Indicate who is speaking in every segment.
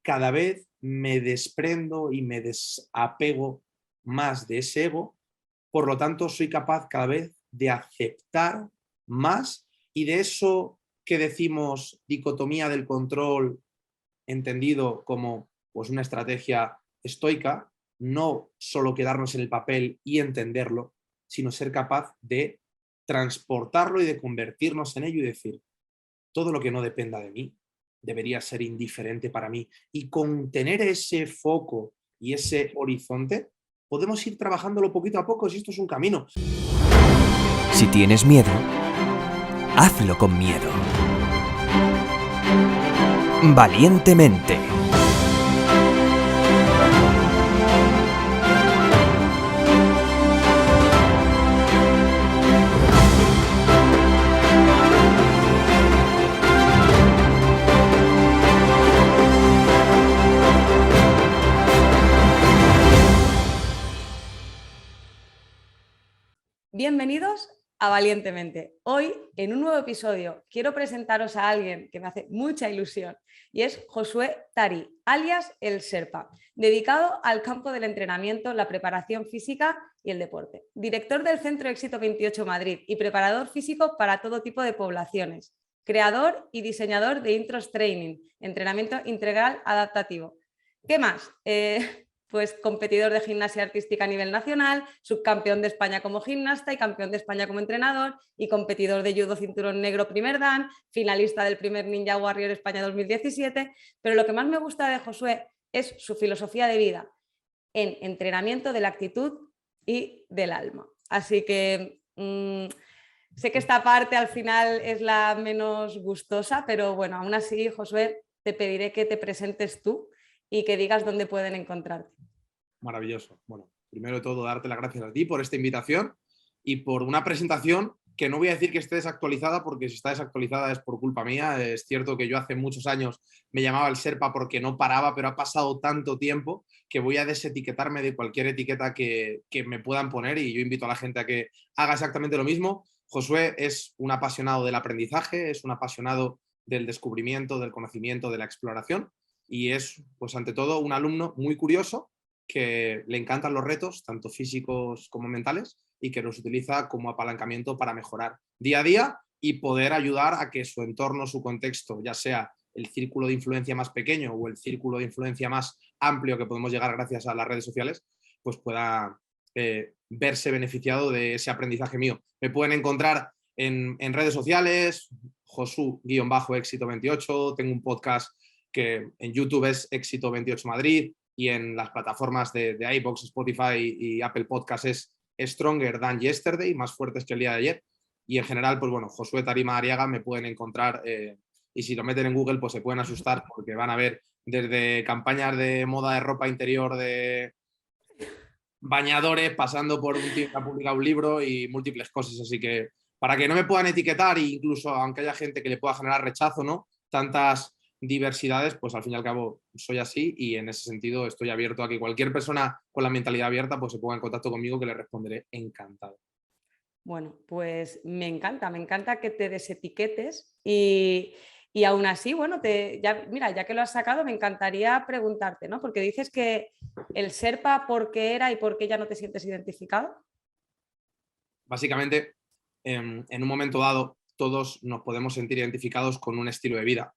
Speaker 1: cada vez me desprendo y me desapego más de ese ego, por lo tanto soy capaz cada vez de aceptar más y de eso que decimos dicotomía del control, entendido como pues, una estrategia estoica, no solo quedarnos en el papel y entenderlo, sino ser capaz de transportarlo y de convertirnos en ello y decir, todo lo que no dependa de mí debería ser indiferente para mí. Y con tener ese foco y ese horizonte, podemos ir trabajándolo poquito a poco, si esto es un camino.
Speaker 2: Si tienes miedo, hazlo con miedo. Valientemente.
Speaker 3: Bienvenidos a Valientemente. Hoy, en un nuevo episodio, quiero presentaros a alguien que me hace mucha ilusión y es Josué Tari, alias El Sherpa, dedicado al campo del entrenamiento, la preparación física y el deporte. Director del Centro Éxito 28 Madrid y preparador físico para todo tipo de poblaciones. Creador y diseñador de Intros Training, entrenamiento integral adaptativo. ¿Qué más? Pues competidor de gimnasia artística a nivel nacional, subcampeón de España como gimnasta y campeón de España como entrenador y competidor de judo cinturón negro primer dan, finalista del primer Ninja Warrior España 2017, pero lo que más me gusta de Josué es su filosofía de vida en entrenamiento de la actitud y del alma. Así que sé que esta parte al final es la menos gustosa, pero bueno, aún así, Josué, te pediré que te presentes tú y que digas dónde pueden encontrarte.
Speaker 1: Maravilloso. Bueno, primero de todo, darte las gracias a ti por esta invitación y por una presentación que no voy a decir que esté desactualizada, porque si está desactualizada es por culpa mía. Es cierto que yo hace muchos años me llamaba el Sherpa porque no paraba, pero ha pasado tanto tiempo que voy a desetiquetarme de cualquier etiqueta que me puedan poner y yo invito a la gente a que haga exactamente lo mismo. Josué es un apasionado del aprendizaje, es un apasionado del descubrimiento, del conocimiento, de la exploración y es, pues ante todo, un alumno muy curioso que le encantan los retos, tanto físicos como mentales, y que los utiliza como apalancamiento para mejorar día a día y poder ayudar a que su entorno, su contexto, ya sea el círculo de influencia más pequeño o el círculo de influencia más amplio que podemos llegar gracias a las redes sociales, pues pueda verse beneficiado de ese aprendizaje mío. Me pueden encontrar en redes sociales, Josu-éxito28, tengo un podcast que en YouTube es Éxito 28 Madrid y en las plataformas de iVoox, Spotify y Apple Podcasts es Stronger Than Yesterday, más fuertes que el día de ayer. Y en general, pues bueno, Josué Tarima Ariaga me pueden encontrar y si lo meten en Google, pues se pueden asustar porque van a ver desde campañas de moda de ropa interior, de bañadores, pasando por un tío que ha publicado un libro y múltiples cosas. Así que para que no me puedan etiquetar, e incluso aunque haya gente que le pueda generar rechazo, ¿no? Tantas diversidades, pues al fin y al cabo soy así y en ese sentido estoy abierto a que cualquier persona con la mentalidad abierta pues se ponga en contacto conmigo que le responderé encantado.
Speaker 3: Bueno, pues me encanta que te desetiquetes y aún así, bueno, mira, ya que lo has sacado, me encantaría preguntarte, ¿no? Porque dices que el Sherpa, ¿por qué era y por qué ya no te sientes identificado?
Speaker 1: Básicamente, en un momento dado, todos nos podemos sentir identificados con un estilo de vida.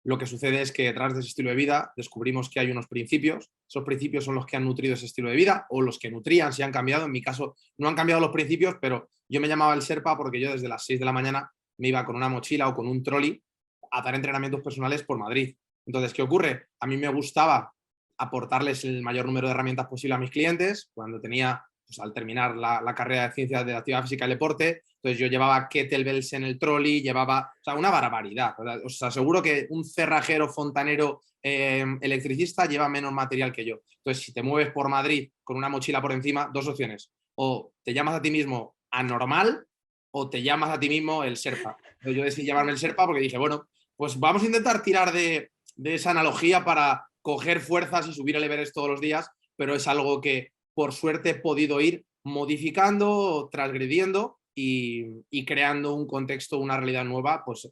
Speaker 1: Lo que sucede es que detrás de ese estilo de vida descubrimos que hay unos principios. Esos principios son los que han nutrido ese estilo de vida o los que nutrían, si han cambiado. En mi caso, no han cambiado los principios, pero yo me llamaba el Sherpa porque yo desde las 6 de la mañana me iba con una mochila o con un trolley a dar entrenamientos personales por Madrid. Entonces, ¿qué ocurre? A mí me gustaba aportarles el mayor número de herramientas posible a mis clientes. Cuando tenía, pues al terminar la carrera de ciencias de la actividad física y deporte, entonces yo llevaba kettlebells en el trolley, llevaba, o sea, una barbaridad. Os aseguro que un cerrajero, fontanero, electricista lleva menos material que yo. Entonces, si te mueves por Madrid con una mochila por encima, dos opciones. O te llamas a ti mismo anormal o te llamas a ti mismo el Sherpa. Entonces, yo decidí llamarme el Sherpa porque dije, bueno, pues vamos a intentar tirar de esa analogía para coger fuerzas y subir el Everest todos los días, pero es algo que por suerte he podido ir modificando, transgrediendo y creando un contexto, una realidad nueva, pues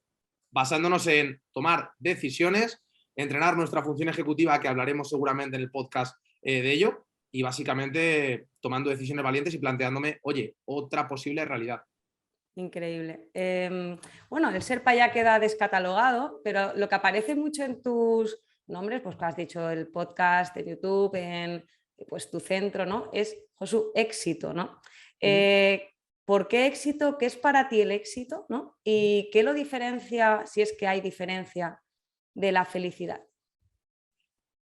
Speaker 1: basándonos en tomar decisiones entrenar nuestra función ejecutiva, que hablaremos seguramente en el podcast de ello, y básicamente tomando decisiones valientes y planteándome, oye, otra posible realidad.
Speaker 3: Increíble. Bueno, el Sherpa ya queda descatalogado, pero lo que aparece mucho en tus nombres, pues que has dicho, el podcast, en YouTube, en pues, tu centro, ¿no? Es Josu, éxito, ¿no? ¿Por qué éxito? ¿Qué es para ti el éxito? ¿No? ¿Y qué lo diferencia, si es que hay diferencia, de la felicidad?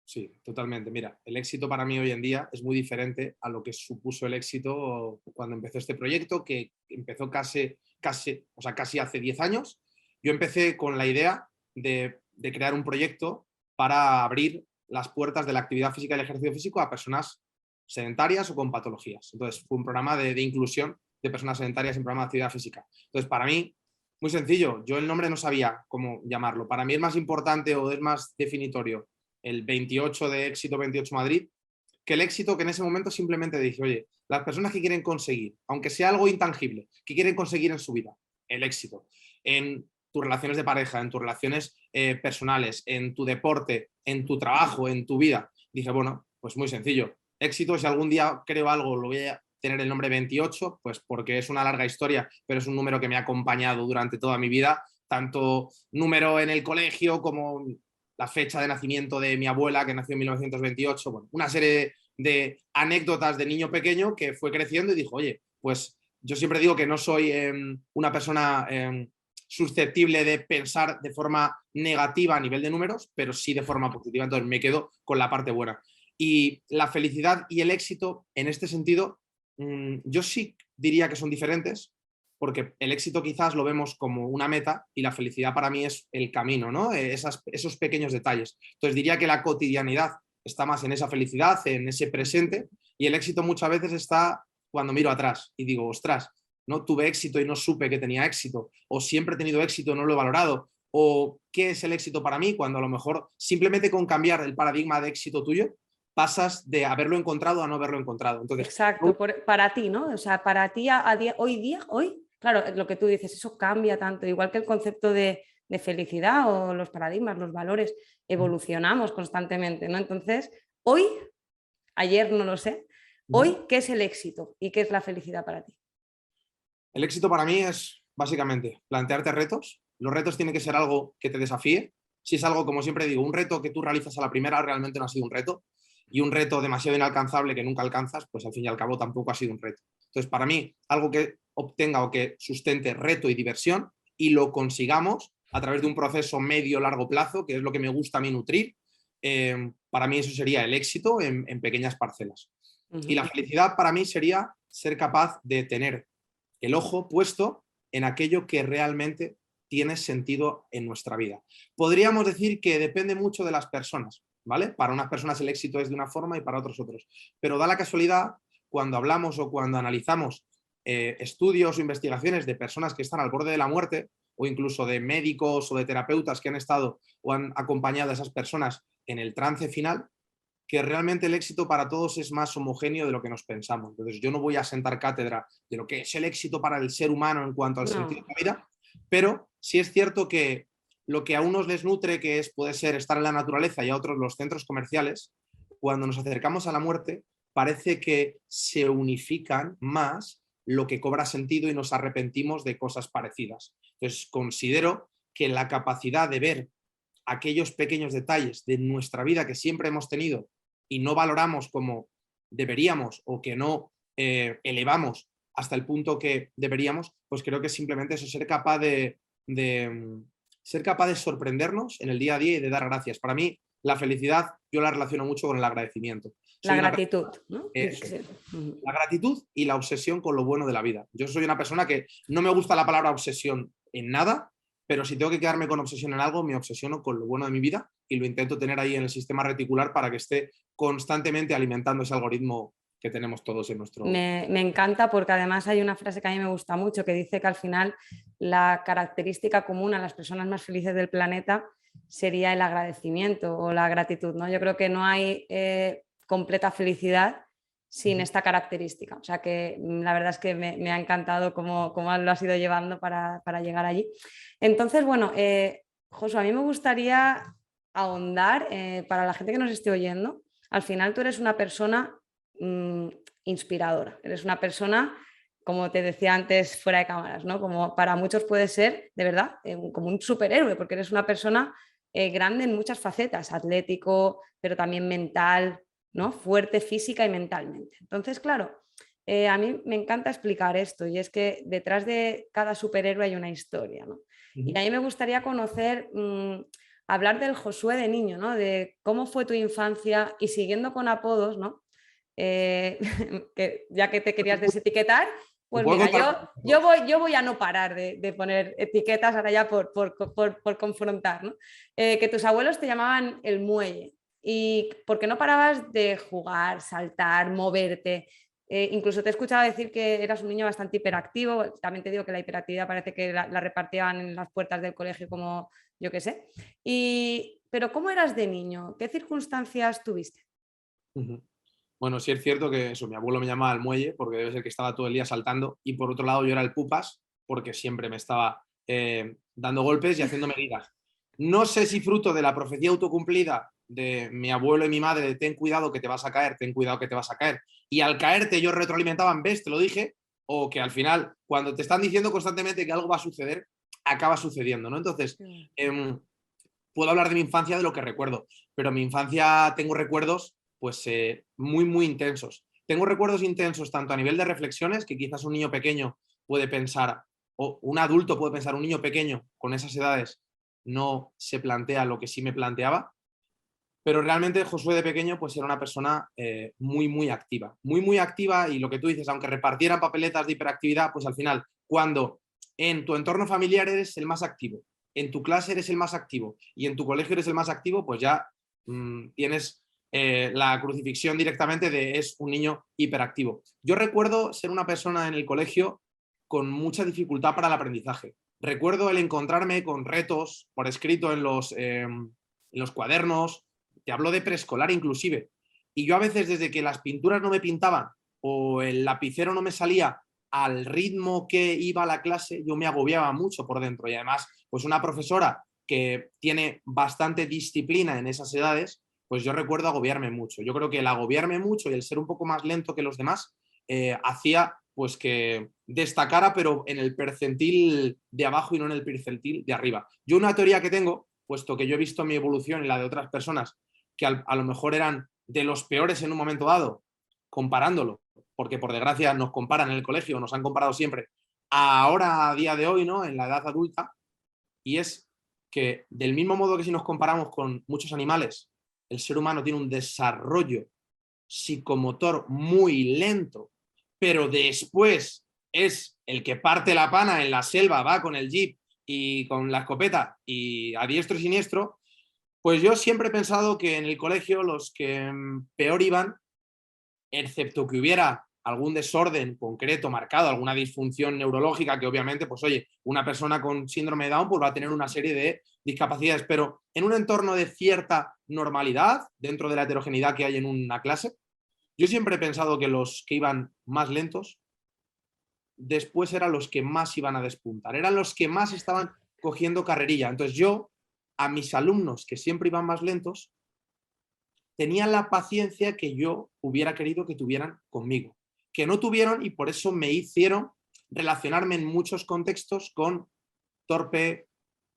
Speaker 1: Sí, totalmente. Mira, el éxito para mí hoy en día es muy diferente a lo que supuso el éxito cuando empezó este proyecto, que empezó casi hace 10 años. Yo empecé con la idea de crear un proyecto para abrir las puertas de la actividad física y el ejercicio físico a personas sedentarias o con patologías. Entonces, fue un programa de inclusión de personas sedentarias en programa de actividad física. Entonces, para mí, muy sencillo, yo el nombre no sabía cómo llamarlo. Para mí es más importante o es más definitorio el 28 de Éxito 28 Madrid, que el éxito que en ese momento simplemente dije, oye, las personas que quieren conseguir, aunque sea algo intangible, que quieren conseguir en su vida, el éxito, en tus relaciones de pareja, en tus relaciones personales, en tu deporte, en tu trabajo, en tu vida, dije, bueno, pues muy sencillo, éxito, si algún día creo algo, lo voy a tener el nombre 28, pues porque es una larga historia, pero es un número que me ha acompañado durante toda mi vida, tanto número en el colegio como la fecha de nacimiento de mi abuela, que nació en 1928, bueno, una serie de anécdotas de niño pequeño que fue creciendo y dijo, oye, pues yo siempre digo que no soy una persona susceptible de pensar de forma negativa a nivel de números, pero sí de forma positiva, entonces me quedo con la parte buena. Y la felicidad y el éxito, en este sentido, yo sí diría que son diferentes, porque el éxito quizás lo vemos como una meta y la felicidad para mí es el camino, ¿no? Esos pequeños detalles. Entonces diría que la cotidianidad está más en esa felicidad, en ese presente, y el éxito muchas veces está cuando miro atrás y digo, ostras, no tuve éxito y no supe que tenía éxito, o siempre he tenido éxito y no lo he valorado, o qué es el éxito para mí, cuando a lo mejor simplemente con cambiar el paradigma de éxito tuyo pasas de haberlo encontrado a no haberlo encontrado. Entonces,
Speaker 3: exacto, para ti, ¿no? O sea, para ti hoy, claro, lo que tú dices, eso cambia tanto, igual que el concepto de felicidad o los paradigmas, los valores, evolucionamos constantemente, ¿no? Entonces, hoy, ayer no lo sé, hoy, ¿qué es el éxito y qué es la felicidad para ti?
Speaker 1: El éxito para mí es básicamente plantearte retos. Los retos tienen que ser algo que te desafíe. Si es algo, como siempre digo, un reto que tú realizas a la primera realmente no ha sido un reto, y un reto demasiado inalcanzable que nunca alcanzas, pues al fin y al cabo tampoco ha sido un reto. Entonces, para mí, algo que obtenga o que sustente reto y diversión y lo consigamos a través de un proceso medio-largo plazo, que es lo que me gusta a mí nutrir, para mí eso sería el éxito en pequeñas parcelas. Y la felicidad para mí sería ser capaz de tener el ojo puesto en aquello que realmente tiene sentido en nuestra vida. Podríamos decir que depende mucho de las personas, ¿vale? Para unas personas el éxito es de una forma y para otros otros. Pero da la casualidad, cuando hablamos o cuando analizamos estudios o investigaciones de personas que están al borde de la muerte, o incluso de médicos o de terapeutas que han estado o han acompañado a esas personas en el trance final, que realmente el éxito para todos es más homogéneo de lo que nos pensamos. Entonces, yo no voy a sentar cátedra de lo que es el éxito para el ser humano en cuanto al sentido de la vida, pero sí es cierto que lo que a unos les nutre, que puede ser estar en la naturaleza, y a otros los centros comerciales, cuando nos acercamos a la muerte, parece que se unifican más lo que cobra sentido y nos arrepentimos de cosas parecidas. Entonces, considero que la capacidad de ver aquellos pequeños detalles de nuestra vida que siempre hemos tenido y no valoramos como deberíamos, o que no elevamos hasta el punto que deberíamos, pues creo que simplemente eso, ser capaz de sorprendernos en el día a día y de dar gracias. Para mí, la felicidad yo la relaciono mucho con el agradecimiento.
Speaker 3: La gratitud, ¿no?
Speaker 1: La gratitud y la obsesión con lo bueno de la vida. Yo soy una persona que no me gusta la palabra obsesión en nada, pero si tengo que quedarme con obsesión en algo, me obsesiono con lo bueno de mi vida y lo intento tener ahí en el sistema reticular para que esté constantemente alimentando ese algoritmo que tenemos todos en nuestro...
Speaker 3: Me encanta, porque además hay una frase que a mí me gusta mucho que dice que al final la característica común a las personas más felices del planeta sería el agradecimiento o la gratitud, ¿no? Yo creo que no hay completa felicidad sin esta característica. O sea que la verdad es que me ha encantado cómo lo has ido llevando para llegar allí. Entonces, bueno, Josu, a mí me gustaría ahondar, para la gente que nos esté oyendo, al final tú eres una persona inspiradora, eres una persona, como te decía antes fuera de cámaras, ¿no? Como para muchos puede ser, de verdad, como un superhéroe, porque eres una persona grande en muchas facetas, atlético, pero también mental, ¿no? Fuerte física y mentalmente. Entonces, claro, a mí me encanta explicar esto y es que detrás de cada superhéroe hay una historia, ¿no? Y a mí me gustaría conocer, hablar del Josué de niño, ¿no? De cómo fue tu infancia y siguiendo con apodos, ¿no? Que ya que te querías desetiquetar,
Speaker 1: Te
Speaker 3: pues
Speaker 1: puedo
Speaker 3: mira,
Speaker 1: contar.
Speaker 3: yo voy a no parar de poner etiquetas ahora ya por confrontar, ¿no? Que tus abuelos te llamaban el muelle y porque no parabas de jugar, saltar, moverte. Incluso te he escuchado decir que eras un niño bastante hiperactivo. También te digo que la hiperactividad parece que la repartían en las puertas del colegio como yo qué sé. Pero ¿cómo eras de niño? ¿Qué circunstancias tuviste?
Speaker 1: Ujú. Bueno, sí es cierto que eso, mi abuelo me llamaba el muelle porque debe ser que estaba todo el día saltando y por otro lado yo era el pupas porque siempre me estaba dando golpes y haciéndome heridas. No sé si fruto de la profecía autocumplida de mi abuelo y mi madre de ten cuidado que te vas a caer, ten cuidado que te vas a caer. Y al caerte ellos retroalimentaban, ves, te lo dije, o que al final cuando te están diciendo constantemente que algo va a suceder, acaba sucediendo, ¿no? Entonces, puedo hablar de mi infancia, de lo que recuerdo, pero mi infancia tengo recuerdos pues muy, muy intensos. Tengo recuerdos intensos tanto a nivel de reflexiones, que quizás un niño pequeño puede pensar, o un adulto puede pensar, un niño pequeño con esas edades no se plantea lo que sí me planteaba, pero realmente Josué de pequeño pues era una persona muy, muy activa y lo que tú dices, aunque repartieran papeletas de hiperactividad, pues al final, cuando en tu entorno familiar eres el más activo, en tu clase eres el más activo y en tu colegio eres el más activo, pues ya tienes la crucifixión directamente de es un niño hiperactivo. Yo recuerdo ser una persona en el colegio con mucha dificultad para el aprendizaje. Recuerdo el encontrarme con retos por escrito en los cuadernos, te hablo de preescolar inclusive. Y yo a veces desde que las pinturas no me pintaban o el lapicero no me salía al ritmo que iba a la clase, yo me agobiaba mucho por dentro. Y además, pues una profesora que tiene bastante disciplina en esas edades, pues yo recuerdo agobiarme mucho. Yo creo que el agobiarme mucho y el ser un poco más lento que los demás hacía pues que destacara, pero en el percentil de abajo y no en el percentil de arriba. Yo una teoría que tengo, puesto que yo he visto mi evolución y la de otras personas que a lo mejor eran de los peores en un momento dado, comparándolo, porque por desgracia nos comparan en el colegio, nos han comparado siempre, ahora a día de hoy, ¿no? En la edad adulta, y es que del mismo modo que si nos comparamos con muchos animales, el ser humano tiene un desarrollo psicomotor muy lento, pero después es el que parte la pana en la selva, va con el jeep y con la escopeta y a diestro y siniestro, pues yo siempre he pensado que en el colegio los que peor iban, excepto que hubiera algún desorden concreto marcado, alguna disfunción neurológica, que obviamente, pues oye, una persona con síndrome de Down pues va a tener una serie de discapacidades, pero en un entorno de cierta normalidad, dentro de la heterogeneidad que hay en una clase, yo siempre he pensado que los que iban más lentos, después eran los que más iban a despuntar, eran los que más estaban cogiendo carrerilla. Entonces yo, a mis alumnos que siempre iban más lentos, tenían la paciencia que yo hubiera querido que tuvieran conmigo, que no tuvieron y por eso me hicieron relacionarme en muchos contextos con torpe,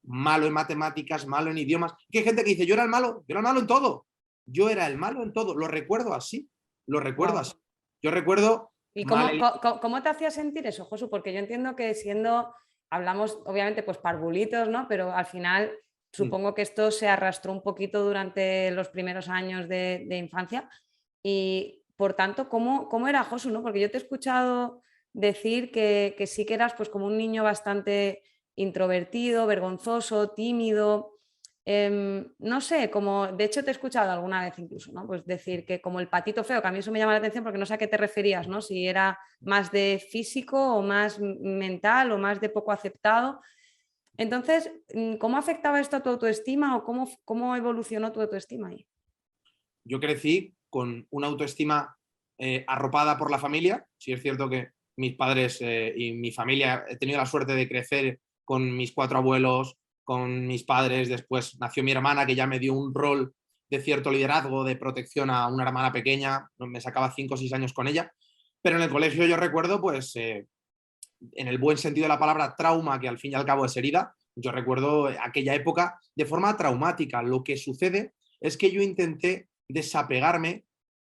Speaker 1: malo en matemáticas, malo en idiomas. Que hay gente que dice, yo era el malo en todo. Yo era el malo en todo. Lo recuerdo así. Lo recuerdo
Speaker 3: Wow.
Speaker 1: así. Yo recuerdo
Speaker 3: ¿Y
Speaker 1: mal
Speaker 3: cómo,
Speaker 1: el...
Speaker 3: cómo te hacía sentir eso, Josu? Porque yo entiendo que siendo, hablamos obviamente pues parvulitos, ¿no? Pero al final supongo que esto se arrastró un poquito durante los primeros años de infancia y por tanto, ¿cómo era Josu, ¿no? Porque yo te he escuchado decir que sí que eras pues como un niño bastante introvertido, vergonzoso, tímido. No sé, como de hecho te he escuchado alguna vez incluso, ¿no? Pues decir que como el patito feo, que a mí eso me llama la atención porque no sé a qué te referías, ¿no? Si era más de físico o más mental o más de poco aceptado. Entonces, ¿cómo afectaba esto a tu autoestima o cómo evolucionó tu autoestima ahí?
Speaker 1: Yo crecí con una autoestima arropada por la familia. Sí es cierto que mis padres y mi familia, he tenido la suerte de crecer con mis 4 abuelos, con mis padres, después nació mi hermana que ya me dio un rol de cierto liderazgo, de protección a una hermana pequeña, me sacaba 5 o 6 años con ella, pero en el colegio yo recuerdo, pues, en el buen sentido de la palabra, trauma, que al fin y al cabo es herida, yo recuerdo aquella época de forma traumática. Lo que sucede es que yo intenté desapegarme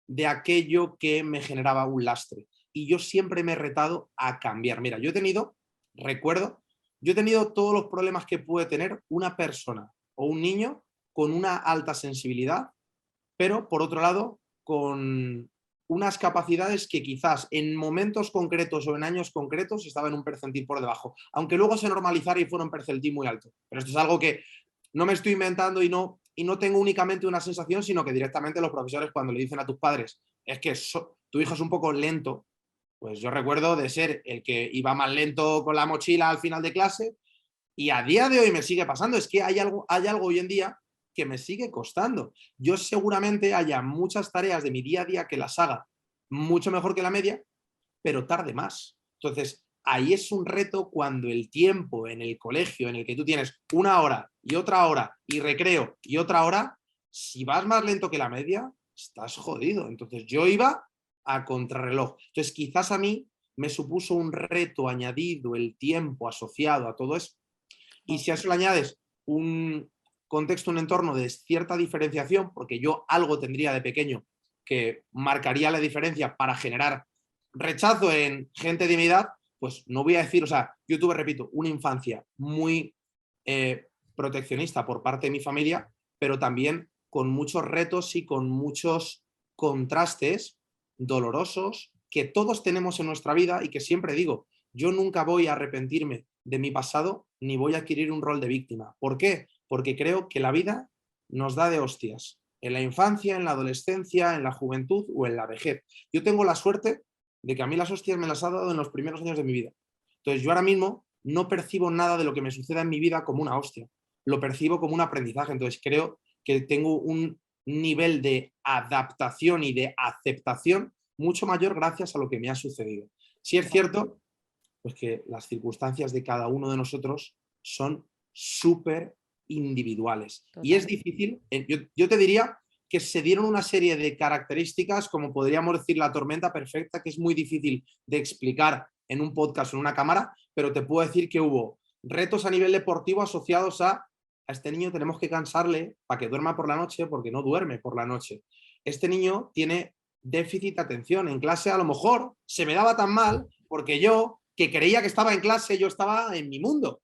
Speaker 1: de aquello que me generaba un lastre y yo siempre me he retado a cambiar. Mira, yo he tenido todos los problemas que puede tener una persona o un niño con una alta sensibilidad, pero por otro lado, con unas capacidades que quizás en momentos concretos o en años concretos estaba en un percentil por debajo, aunque luego se normalizara y fuera un percentil muy alto. Pero esto es algo que no me estoy inventando y no tengo únicamente una sensación, sino que directamente los profesores, cuando le dicen a tus padres, es que tu hijo es un poco lento, pues yo recuerdo de ser el que iba más lento con la mochila al final de clase, y a día de hoy me sigue pasando. Es que hay algo hoy en día que me sigue costando. Yo seguramente haya muchas tareas de mi día a día que las haga mucho mejor que la media, pero tarde más. Entonces, ahí es un reto cuando el tiempo en el colegio en el que tú tienes una hora y otra hora y recreo y otra hora, si vas más lento que la media, estás jodido. Entonces, yo iba a contrarreloj. Entonces, quizás a mí me supuso un reto añadido el tiempo asociado a todo eso. Y si a eso le añades un contexto, un entorno de cierta diferenciación, porque yo algo tendría de pequeño que marcaría la diferencia para generar rechazo en gente de mi edad, pues no voy a decir, o sea, yo tuve, repito, una infancia muy proteccionista por parte de mi familia, pero también con muchos retos y con muchos contrastes dolorosos que todos tenemos en nuestra vida y que siempre digo, yo nunca voy a arrepentirme de mi pasado ni voy a adquirir un rol de víctima. ¿Por qué? Porque creo que la vida nos da de hostias, en la infancia, en la adolescencia, en la juventud o en la vejez. Yo tengo la suerte de que a mí las hostias me las ha dado en los primeros años de mi vida. Entonces yo ahora mismo no percibo nada de lo que me suceda en mi vida como una hostia, lo percibo como un aprendizaje. Entonces creo que tengo un nivel de adaptación y de aceptación mucho mayor gracias a lo que me ha sucedido. Sí es cierto pues que las circunstancias de cada uno de nosotros son súper individuales. Total. Y es difícil, yo te diría que se dieron una serie de características, como podríamos decir la tormenta perfecta, que es muy difícil de explicar en un podcast o en una cámara, pero te puedo decir que hubo retos a nivel deportivo asociados a este niño tenemos que cansarle para que duerma por la noche porque no duerme por la noche. Este niño tiene déficit de atención. En clase a lo mejor se me daba tan mal porque yo, que creía que estaba en clase, yo estaba en mi mundo.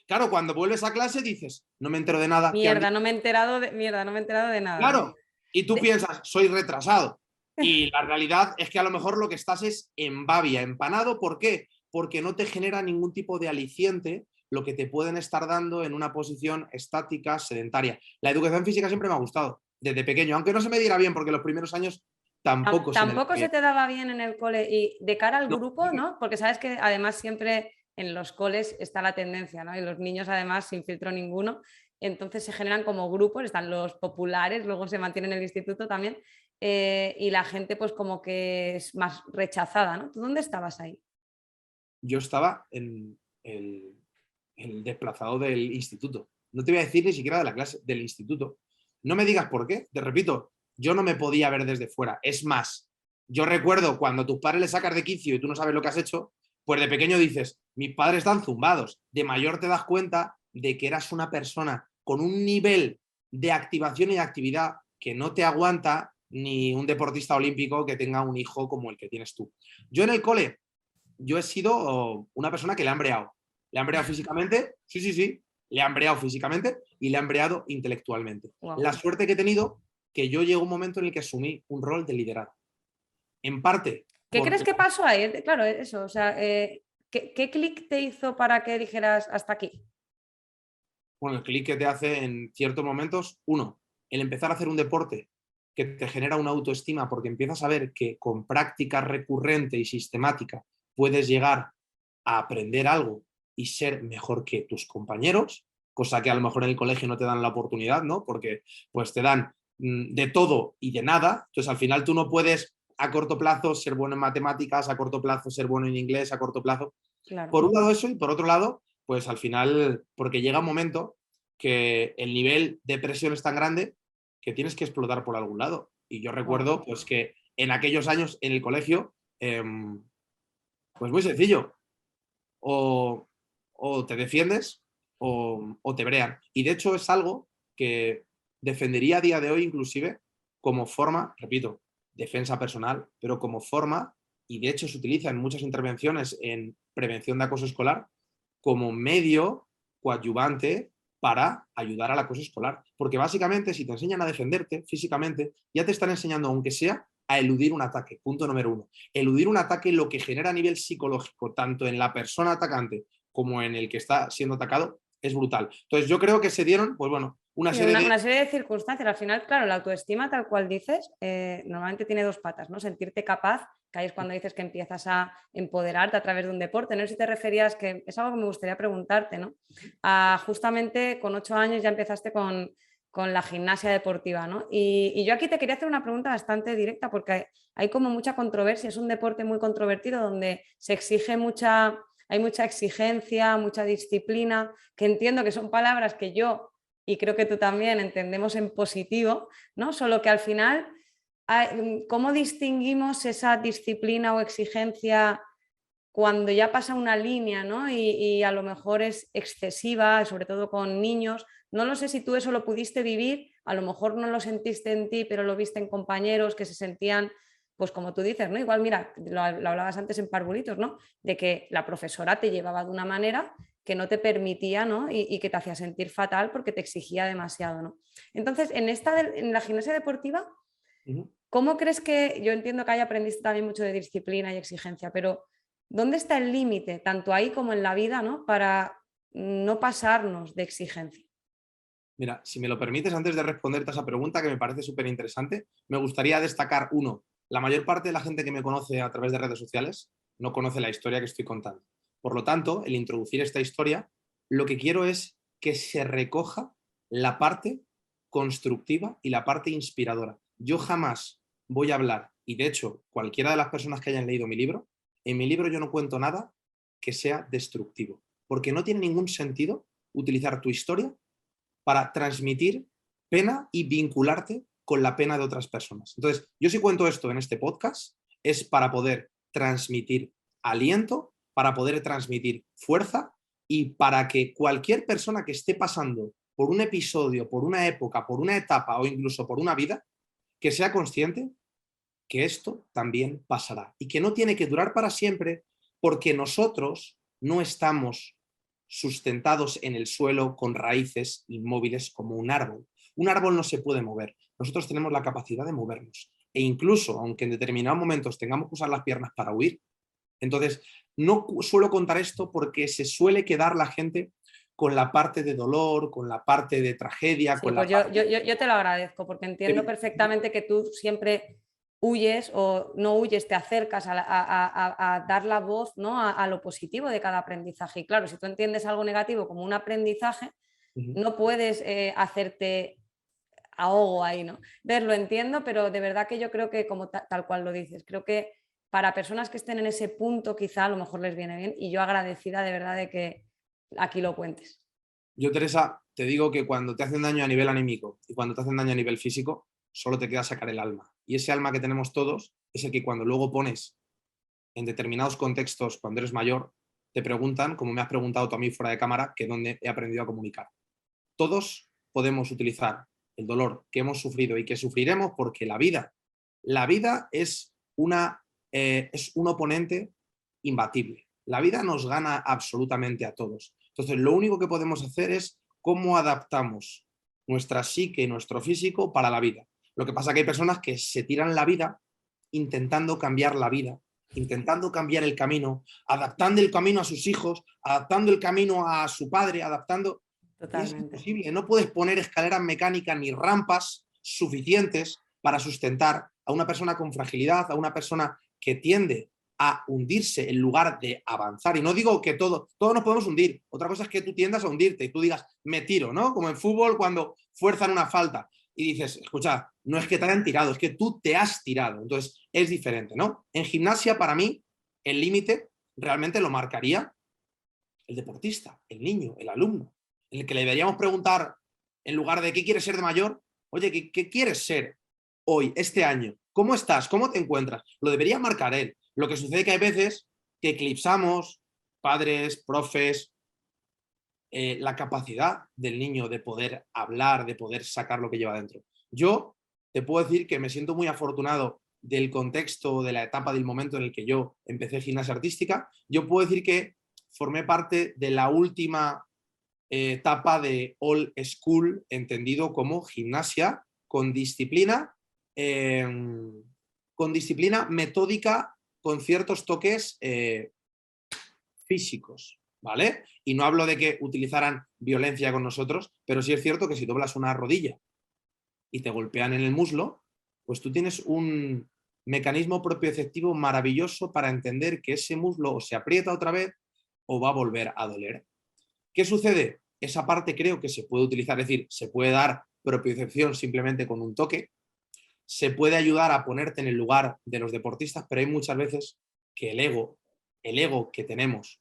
Speaker 1: Claro, cuando vuelves a clase dices, no me entero de nada.
Speaker 3: Mierda, no me he enterado de nada.
Speaker 1: Claro, y tú piensas, soy retrasado. Y la realidad es que a lo mejor lo que estás es en babia, empanado. ¿Por qué? Porque no te genera ningún tipo de aliciente lo que te pueden estar dando en una posición estática, sedentaria. La educación física siempre me ha gustado, desde pequeño, aunque no se me diera bien, porque los primeros años tampoco
Speaker 3: se te daba bien en el cole. Y de cara al grupo, ¿no? Porque sabes que además siempre en los coles está la tendencia, ¿no? Y los niños además sin filtro ninguno, entonces se generan como grupos, están los populares, luego se mantienen en el instituto también, y la gente pues como que es más rechazada, ¿no? ¿Tú dónde estabas ahí?
Speaker 1: Yo estaba en el desplazado del instituto. No te voy a decir ni siquiera de la clase, del instituto. No me digas por qué, te repito, yo no me podía ver desde fuera. Es más, yo recuerdo cuando tus padres le sacas de quicio y tú no sabes lo que has hecho, pues de pequeño dices, mis padres están zumbados. De mayor te das cuenta de que eras una persona con un nivel de activación y de actividad que no te aguanta ni un deportista olímpico que tenga un hijo como el que tienes tú. Yo en el cole, yo he sido una persona que le han breado. Le han breado físicamente, sí, le han breado físicamente y le han breado intelectualmente. Wow. La suerte que he tenido, que yo llegó un momento en el que asumí un rol de liderazgo. En parte...
Speaker 3: ¿Qué crees que pasó ahí? Claro, eso, o sea, ¿qué clic te hizo para que dijeras hasta aquí?
Speaker 1: Bueno, el clic que te hace en ciertos momentos, uno, el empezar a hacer un deporte que te genera una autoestima porque empiezas a ver que con práctica recurrente y sistemática puedes llegar a aprender algo y ser mejor que tus compañeros, cosa que a lo mejor en el colegio no te dan la oportunidad, ¿no? Porque pues te dan de todo y de nada, entonces al final tú no puedes a corto plazo ser bueno en matemáticas, a corto plazo ser bueno en inglés, a corto plazo. Claro. Por un lado eso y por otro lado, pues al final, porque llega un momento que el nivel de presión es tan grande que tienes que explotar por algún lado. Y yo recuerdo pues, que en aquellos años en el colegio, pues muy sencillo, o te defiendes o te brean. Y de hecho es algo que defendería a día de hoy inclusive como forma, repito, defensa personal, pero como forma, y de hecho se utiliza en muchas intervenciones en prevención de acoso escolar, como medio coadyuvante para ayudar al acoso escolar. Porque básicamente si te enseñan a defenderte físicamente, ya te están enseñando, aunque sea, a eludir un ataque. Punto número 1. Eludir un ataque lo que genera a nivel psicológico, tanto en la persona atacante como en el que está siendo atacado, es brutal. Entonces yo creo que se dieron, pues bueno, una
Speaker 3: serie de circunstancias. Al final, claro, la autoestima, tal cual dices, normalmente tiene dos patas, ¿no? Sentirte capaz, que ahí es cuando dices que empiezas a empoderarte a través de un deporte. No sé si te referías, que es algo que me gustaría preguntarte, ¿no? Justamente con 8 años ya empezaste con la gimnasia deportiva, ¿no? Y yo aquí te quería hacer una pregunta bastante directa porque hay como mucha controversia, es un deporte muy controvertido donde se exige hay mucha exigencia, mucha disciplina, que entiendo que son palabras que yo y creo que tú también entendemos en positivo, ¿no? Solo que al final, ¿cómo distinguimos esa disciplina o exigencia cuando ya pasa una línea, ¿no? Y a lo mejor es excesiva, sobre todo con niños? No lo sé si tú eso lo pudiste vivir, a lo mejor no lo sentiste en ti, pero lo viste en compañeros que se sentían, pues como tú dices, ¿no? Igual, mira, lo hablabas antes en Parvulitos, ¿no? De que la profesora te llevaba de una manera que no te permitía, ¿no? Y que te hacía sentir fatal porque te exigía demasiado, ¿no? Entonces, en la gimnasia deportiva, ¿cómo crees que, yo entiendo que ahí aprendiste también mucho de disciplina y exigencia, pero ¿dónde está el límite, tanto ahí como en la vida, ¿no? Para no pasarnos de exigencia?
Speaker 1: Mira, si me lo permites, antes de responderte a esa pregunta, que me parece súper interesante, me gustaría destacar, uno, la mayor parte de la gente que me conoce a través de redes sociales no conoce la historia que estoy contando. Por lo tanto, el introducir esta historia, lo que quiero es que se recoja la parte constructiva y la parte inspiradora. Yo jamás voy a hablar, y de hecho, cualquiera de las personas que hayan leído mi libro, en mi libro yo no cuento nada que sea destructivo, porque no tiene ningún sentido utilizar tu historia para transmitir pena y vincularte con la pena de otras personas. Entonces, yo si cuento esto en este podcast es para poder transmitir aliento, para poder transmitir fuerza y para que cualquier persona que esté pasando por un episodio, por una época, por una etapa o incluso por una vida, que sea consciente que esto también pasará y que no tiene que durar para siempre porque nosotros no estamos sustentados en el suelo con raíces inmóviles como un árbol. Un árbol no se puede mover. Nosotros tenemos la capacidad de movernos. E incluso, aunque en determinados momentos tengamos que usar las piernas para huir, entonces no suelo contar esto porque se suele quedar la gente con la parte de dolor, con la parte de tragedia.
Speaker 3: Sí, pues yo te lo agradezco porque entiendo perfectamente que tú siempre huyes o no huyes, te acercas a dar la voz, ¿no? a lo positivo de cada aprendizaje. Y claro, si tú entiendes algo negativo como un aprendizaje, no puedes hacerte ahogo ahí, ¿no? Entonces lo entiendo, pero de verdad que yo creo que como tal cual lo dices, creo que para personas que estén en ese punto quizá a lo mejor les viene bien y yo agradecida de verdad de que aquí lo cuentes.
Speaker 1: Yo, Teresa, te digo que cuando te hacen daño a nivel anímico y cuando te hacen daño a nivel físico, solo te queda sacar el alma. Y ese alma que tenemos todos es el que cuando luego pones en determinados contextos, cuando eres mayor, te preguntan, como me has preguntado tú a mí fuera de cámara, que dónde he aprendido a comunicar. Todos podemos utilizar el dolor que hemos sufrido y que sufriremos porque la vida es un oponente imbatible. La vida nos gana absolutamente a todos. Entonces, lo único que podemos hacer es cómo adaptamos nuestra psique y nuestro físico para la vida. Lo que pasa es que hay personas que se tiran la vida intentando cambiar la vida, intentando cambiar el camino, adaptando el camino a sus hijos, adaptando el camino a su padre, adaptando... Es imposible, no puedes poner escaleras mecánicas ni rampas suficientes para sustentar a una persona con fragilidad, a una persona que tiende a hundirse en lugar de avanzar. Y no digo que todos nos podemos hundir. Otra cosa es que tú tiendas a hundirte y tú digas, me tiro, ¿no? Como en fútbol cuando fuerzan una falta y dices, escucha, no es que te hayan tirado, es que tú te has tirado. Entonces es diferente, ¿no? En gimnasia, para mí, el límite realmente lo marcaría el deportista, el niño, el alumno. en el que le deberíamos preguntar, en lugar de ¿qué quieres ser de mayor? Oye, ¿qué quieres ser hoy, este año? ¿Cómo estás? ¿Cómo te encuentras? Lo debería marcar él. Lo que sucede que hay veces que eclipsamos, padres, profes, la capacidad del niño de poder hablar, de poder sacar lo que lleva dentro. Yo te puedo decir que me siento muy afortunado del contexto, de la etapa, del momento en el que yo empecé gimnasia artística. Yo puedo decir que formé parte de la última etapa de old school, entendido como gimnasia eh, con disciplina metódica, con ciertos toques físicos, ¿vale? Y no hablo de que utilizaran violencia con nosotros, pero sí es cierto que si doblas una rodilla y te golpean en el muslo, pues tú tienes un mecanismo propioceptivo maravilloso para entender que ese muslo o se aprieta otra vez o va a volver a doler. ¿Qué sucede? Esa parte creo que se puede utilizar, es decir, se puede dar propiocepción simplemente con un toque, se puede ayudar a ponerte en el lugar de los deportistas, pero hay muchas veces que el ego que tenemos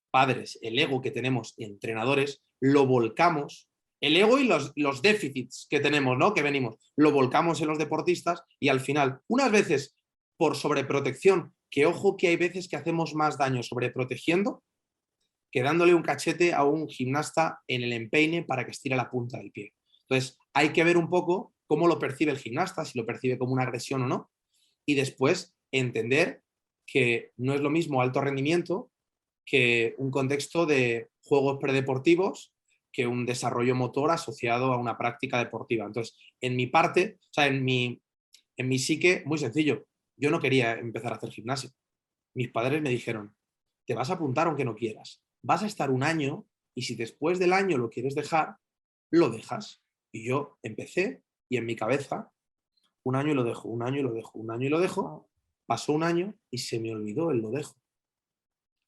Speaker 1: padres, el ego que tenemos entrenadores, lo volcamos, el ego y los déficits que tenemos, ¿no? Que venimos, lo volcamos en los deportistas y al final, unas veces por sobreprotección, que ojo que hay veces que hacemos más daño sobreprotegiendo que dándole un cachete a un gimnasta en el empeine para que estire la punta del pie. Entonces, hay que ver un poco cómo lo percibe el gimnasta, si lo percibe como una agresión o no, y después entender que no es lo mismo alto rendimiento que un contexto de juegos predeportivos que un desarrollo motor asociado a una práctica deportiva. Entonces, en mi parte, o sea, en mi psique, muy sencillo, yo no quería empezar a hacer gimnasia. Mis padres me dijeron, te vas a apuntar aunque no quieras. Vas a estar un año y si después del año lo quieres dejar, lo dejas. Y yo empecé y en mi cabeza, un año y lo dejo, un año y lo dejo, un año y lo dejo. Pasó un año y se me olvidó el lo dejo.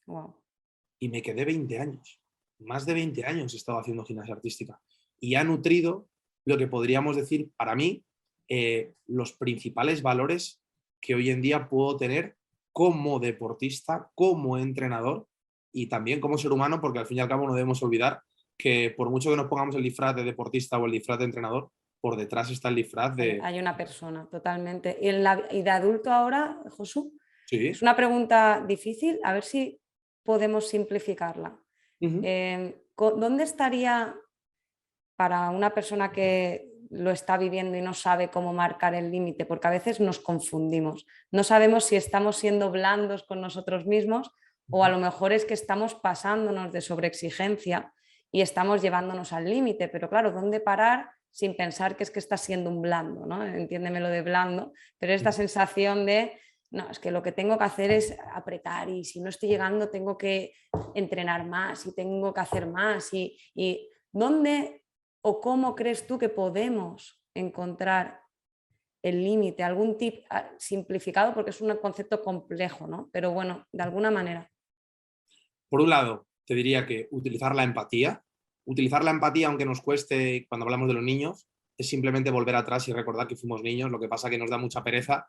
Speaker 3: Wow.
Speaker 1: Y me quedé 20 años. Más de 20 años he estado haciendo gimnasia artística. Y ha nutrido lo que podríamos decir, para mí, los principales valores que hoy en día puedo tener como deportista, como entrenador y también como ser humano, porque al fin y al cabo no debemos olvidar que por mucho que nos pongamos el disfraz de deportista o el disfraz de entrenador, por detrás está el disfraz de...
Speaker 3: Hay una persona, totalmente. Y de adulto ahora, Josu,
Speaker 1: Sí.
Speaker 3: es una pregunta difícil, a ver si podemos simplificarla. ¿Dónde estaría para una persona que lo está viviendo y no sabe cómo marcar el límite? Porque a veces nos confundimos. No sabemos si estamos siendo blandos con nosotros mismos o a lo mejor es que estamos pasándonos de sobreexigencia y estamos llevándonos al límite. Pero claro, ¿dónde parar sin pensar que es que estás siendo un blando, ¿no? Entiéndeme lo de blando, pero esta sensación de no, es que lo que tengo que hacer es apretar y si no estoy llegando tengo que entrenar más y tengo que hacer más. Y ¿dónde o cómo crees tú que podemos encontrar el límite? ¿Algún tip simplificado? Porque es un concepto complejo, ¿no? Pero bueno, de alguna manera.
Speaker 1: Por un lado, te diría que utilizar la empatía. Utilizar la empatía, aunque nos cueste cuando hablamos de los niños, es simplemente volver atrás y recordar que fuimos niños. Lo que pasa que nos da mucha pereza.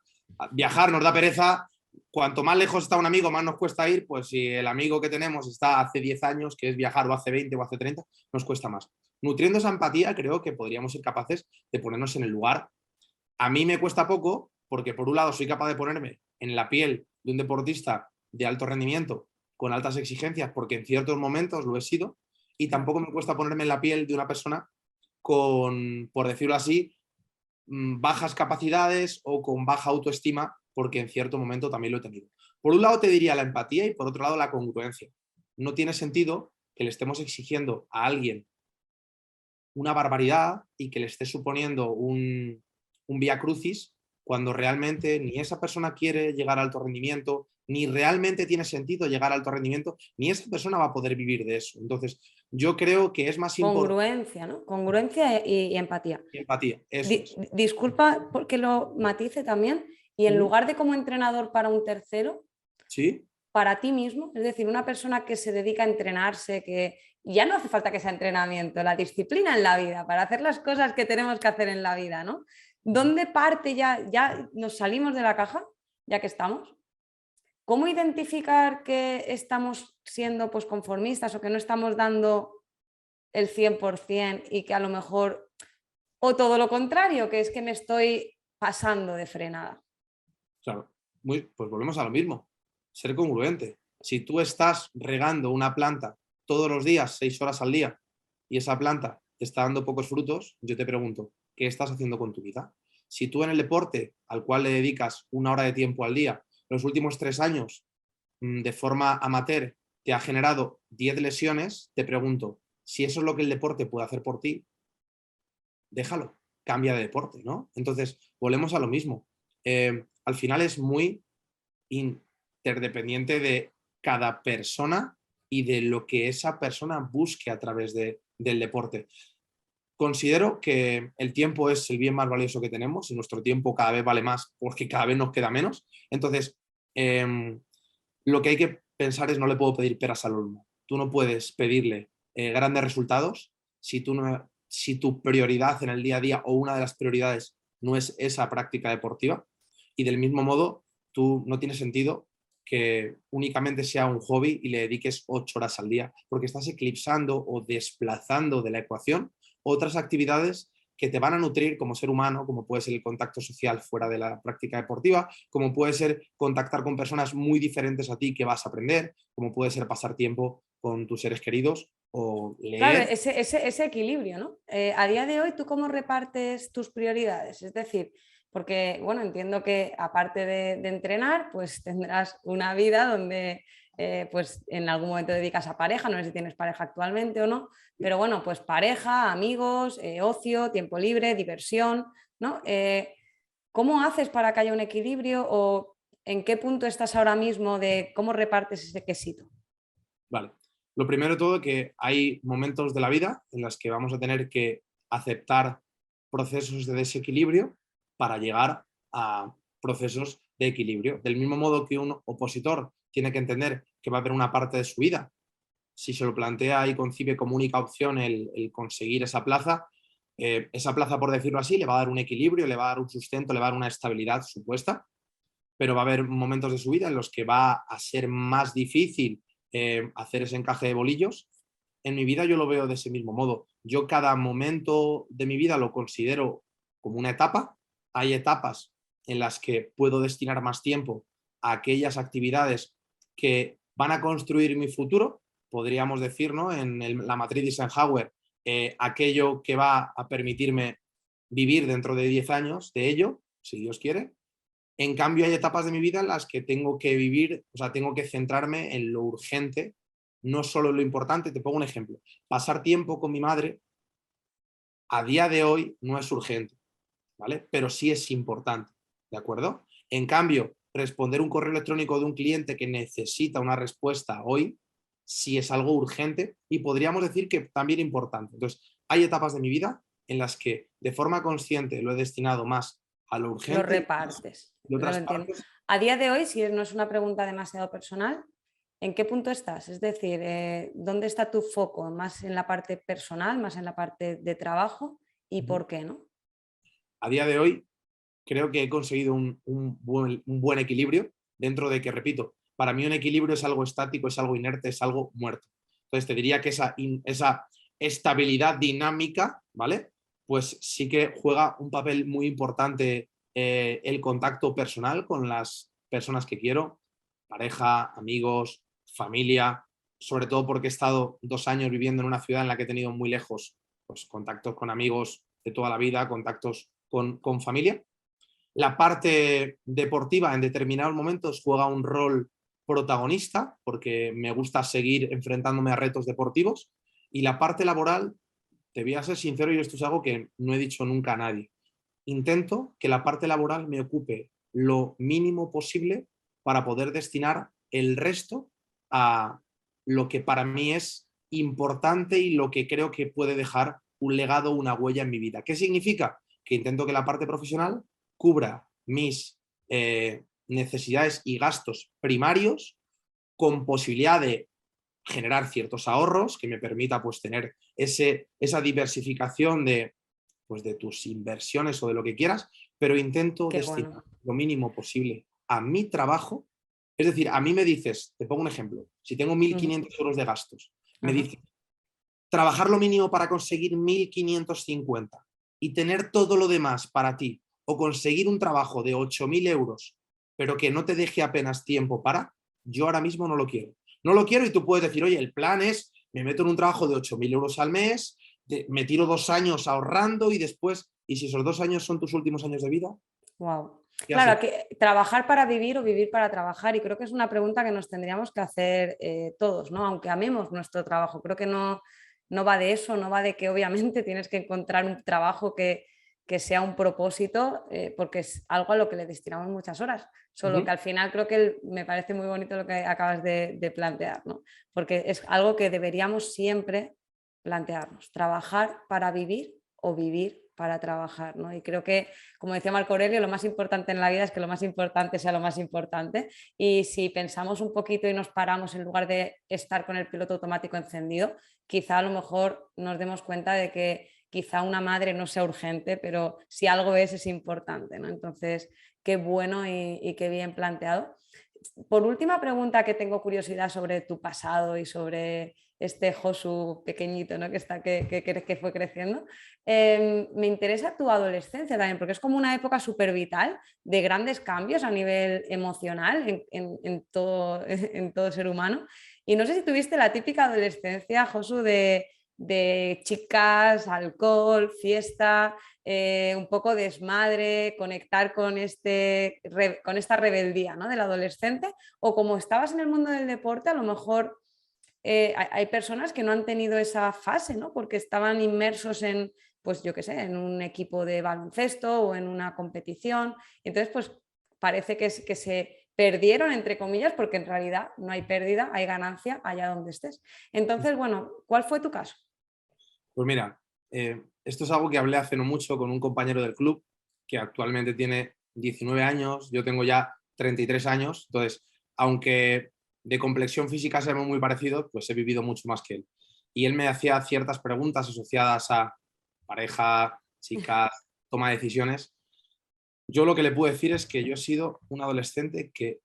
Speaker 1: Viajar nos da pereza. Cuanto más lejos está un amigo, más nos cuesta ir. Pues si el amigo que tenemos está hace 10 años, que es viajar, o hace 20 o hace 30, nos cuesta más. Nutriendo esa empatía, creo que podríamos ser capaces de ponernos en el lugar. A mí me cuesta poco, porque por un lado soy capaz de ponerme en la piel de un deportista de alto rendimiento, con altas exigencias, porque en ciertos momentos lo he sido, y tampoco me cuesta ponerme en la piel de una persona con, por decirlo así, bajas capacidades o con baja autoestima, porque en cierto momento también lo he tenido. Por un lado te diría la empatía y por otro lado la congruencia. No tiene sentido que le estemos exigiendo a alguien una barbaridad y que le esté suponiendo un vía crucis cuando realmente ni esa persona quiere llegar a alto rendimiento, ni realmente tiene sentido llegar a alto rendimiento, ni esa persona va a poder vivir de eso. Entonces, yo creo que es más importante...
Speaker 3: Congruencia, ¿no? Congruencia y empatía.
Speaker 1: Empatía, eso es.
Speaker 3: Disculpa porque lo matice también. Y en lugar de como entrenador para un tercero,
Speaker 1: ¿sí?
Speaker 3: Para ti mismo, es decir, una persona que se dedica a entrenarse, que ya no hace falta que sea entrenamiento, la disciplina en la vida, para hacer las cosas que tenemos que hacer en la vida, ¿no? ¿Dónde parte ya nos salimos de la caja, ya que estamos? ¿Cómo identificar que estamos siendo pues, conformistas o que no estamos dando el 100% y que a lo mejor, o todo lo contrario, que es que me estoy pasando de frenada?
Speaker 1: Claro, pues volvemos a lo mismo, ser congruente. Si tú estás regando una planta todos los días, 6 horas al día, y esa planta te está dando pocos frutos, yo te pregunto, ¿qué estás haciendo con tu vida? Si tú en el deporte, al cual le dedicas 1 hora de tiempo al día, los últimos 3 años, de forma amateur, te ha generado 10 lesiones, te pregunto, si eso es lo que el deporte puede hacer por ti, déjalo, cambia de deporte, ¿no? Entonces, volvemos a lo mismo. Al final es muy interdependiente de cada persona y de lo que esa persona busque a través del deporte. Considero que el tiempo es el bien más valioso que tenemos y nuestro tiempo cada vez vale más porque cada vez nos queda menos. Entonces, lo que hay que pensar es no le puedo pedir peras al olmo. Tú no puedes pedirle grandes resultados si tu prioridad en el día a día o una de las prioridades no es esa práctica deportiva. Y del mismo modo, tú no tiene sentido que únicamente sea un hobby y le dediques 8 horas al día, porque estás eclipsando o desplazando de la ecuación otras actividades que te van a nutrir como ser humano, como puede ser el contacto social fuera de la práctica deportiva, como puede ser contactar con personas muy diferentes a ti que vas a aprender, como puede ser pasar tiempo con tus seres queridos o
Speaker 3: Claro,
Speaker 1: leer.
Speaker 3: ese equilibrio, ¿no? A día de hoy, ¿tú cómo repartes tus prioridades? Es decir, porque, bueno, entiendo que aparte de entrenar, pues tendrás una vida donde, pues en algún momento dedicas a pareja, no sé si tienes pareja actualmente o no, pero bueno, pues pareja, amigos, ocio, tiempo libre, diversión, ¿no? ¿Cómo haces para que haya un equilibrio o en qué punto estás ahora mismo de cómo repartes ese quesito?
Speaker 1: Vale. Lo primero de todo, que hay momentos de la vida en los que vamos a tener que aceptar procesos de desequilibrio para llegar a procesos de equilibrio. Del mismo modo que un opositor tiene que entender que va a haber una parte de su vida, si se lo plantea y concibe como única opción el conseguir esa plaza, por decirlo así, le va a dar un equilibrio, le va a dar un sustento, le va a dar una estabilidad supuesta, pero va a haber momentos de su vida en los que va a ser más difícil hacer ese encaje de bolillos. En mi vida yo lo veo de ese mismo modo. Yo cada momento de mi vida lo considero como una etapa. Hay etapas en las que puedo destinar más tiempo a aquellas actividades que van a construir mi futuro, podríamos decir, ¿no? La matriz de Eisenhower, aquello que va a permitirme vivir dentro de 10 años de ello, si Dios quiere. En cambio, hay etapas de mi vida en las que tengo que vivir, o sea, tengo que centrarme en lo urgente, no solo en lo importante. Te pongo un ejemplo. Pasar tiempo con mi madre a día de hoy no es urgente, ¿vale? Pero sí es importante, ¿de acuerdo? En cambio, responder un correo electrónico de un cliente que necesita una respuesta hoy, sí es algo urgente y podríamos decir que también importante. Entonces, hay etapas de mi vida en las que de forma consciente lo he destinado más a lo
Speaker 3: Lo
Speaker 1: urgente
Speaker 3: repartes,
Speaker 1: y
Speaker 3: lo
Speaker 1: otras
Speaker 3: entiendo.
Speaker 1: partes.
Speaker 3: A día de hoy, si no es una pregunta demasiado personal, ¿en qué punto estás? Es decir, ¿dónde está tu foco? ¿Más en la parte personal, más en la parte de trabajo? ¿Y por qué no?
Speaker 1: A día de hoy creo que he conseguido un buen equilibrio dentro de que, repito, para mí un equilibrio es algo estático, es algo inerte, es algo muerto. Entonces te diría que esa estabilidad dinámica, ¿vale? Pues sí que juega un papel muy importante el contacto personal con las personas que quiero, pareja, amigos, familia, sobre todo porque he estado 2 años viviendo en una ciudad en la que he tenido muy lejos pues, contactos con amigos de toda la vida, contactos con familia. La parte deportiva en determinados momentos juega un rol protagonista porque me gusta seguir enfrentándome a retos deportivos, y la parte laboral, te voy a ser sincero, y esto es algo que no he dicho nunca a nadie. Intento que la parte laboral me ocupe lo mínimo posible para poder destinar el resto a lo que para mí es importante y lo que creo que puede dejar un legado, una huella en mi vida. ¿Qué significa? Que intento que la parte profesional cubra mis necesidades y gastos primarios con posibilidad de generar ciertos ahorros que me permita pues tener esa diversificación pues, de tus inversiones o de lo que quieras, pero intento
Speaker 3: Qué
Speaker 1: destinar
Speaker 3: bueno.
Speaker 1: lo mínimo posible a mi trabajo. Es decir, a mí me dices, te pongo un ejemplo, si tengo
Speaker 3: Ujú.
Speaker 1: 1.500 euros de gastos, me
Speaker 3: Ajá.
Speaker 1: dices, trabajar lo mínimo para conseguir 1.550 y tener todo lo demás para ti, o conseguir un trabajo de 8.000 euros, pero que no te deje apenas tiempo para, yo ahora mismo no lo quiero. No lo quiero y tú puedes decir, oye, el plan es, me meto en un trabajo de 8.000 euros al mes, me tiro 2 años ahorrando y después, ¿y si esos 2 años son tus últimos años de vida?
Speaker 3: Wow.
Speaker 1: ¿Qué
Speaker 3: Claro,
Speaker 1: haces?
Speaker 3: que trabajar para vivir o vivir para trabajar, y creo que es una pregunta que nos tendríamos que hacer todos, ¿no? Aunque amemos nuestro trabajo. Creo que no va de eso, no va de que obviamente tienes que encontrar un trabajo que sea un propósito, porque es algo a lo que le destinamos muchas horas. Solo que al final creo que me parece muy bonito lo que acabas de plantear, ¿no? Porque es algo que deberíamos siempre plantearnos, trabajar para vivir o vivir para trabajar, ¿no? Y creo que, como decía Marco Aurelio, lo más importante en la vida es que lo más importante sea lo más importante, y si pensamos un poquito y nos paramos en lugar de estar con el piloto automático encendido, quizá a lo mejor nos demos cuenta de que quizá una madre no sea urgente, pero si algo es importante, ¿no? Entonces, qué bueno y qué bien planteado. Por última pregunta, que tengo curiosidad sobre tu pasado y sobre este Josu pequeñito, ¿no? que fue creciendo. Me interesa tu adolescencia también, porque es como una época súper vital de grandes cambios a nivel emocional en todo, en todo ser humano. Y no sé si tuviste la típica adolescencia, Josu, de chicas, alcohol, fiesta, un poco desmadre, conectar con esta rebeldía, ¿no? Del adolescente, o como estabas en el mundo del deporte, a lo mejor hay personas que no han tenido esa fase, ¿no? Porque estaban inmersos en, pues yo qué sé, en un equipo de baloncesto o en una competición. Entonces, pues parece que se perdieron, entre comillas, porque en realidad no hay pérdida, hay ganancia allá donde estés. Entonces, bueno, ¿cuál fue tu caso?
Speaker 1: Pues mira, esto es algo que hablé hace no mucho con un compañero del club que actualmente tiene 19 años, yo tengo ya 33 años, entonces, aunque de complexión física seamos muy parecidos, pues he vivido mucho más que él. Y él me hacía ciertas preguntas asociadas a pareja, chicas, toma de decisiones. Yo lo que le puedo decir es que yo he sido un adolescente que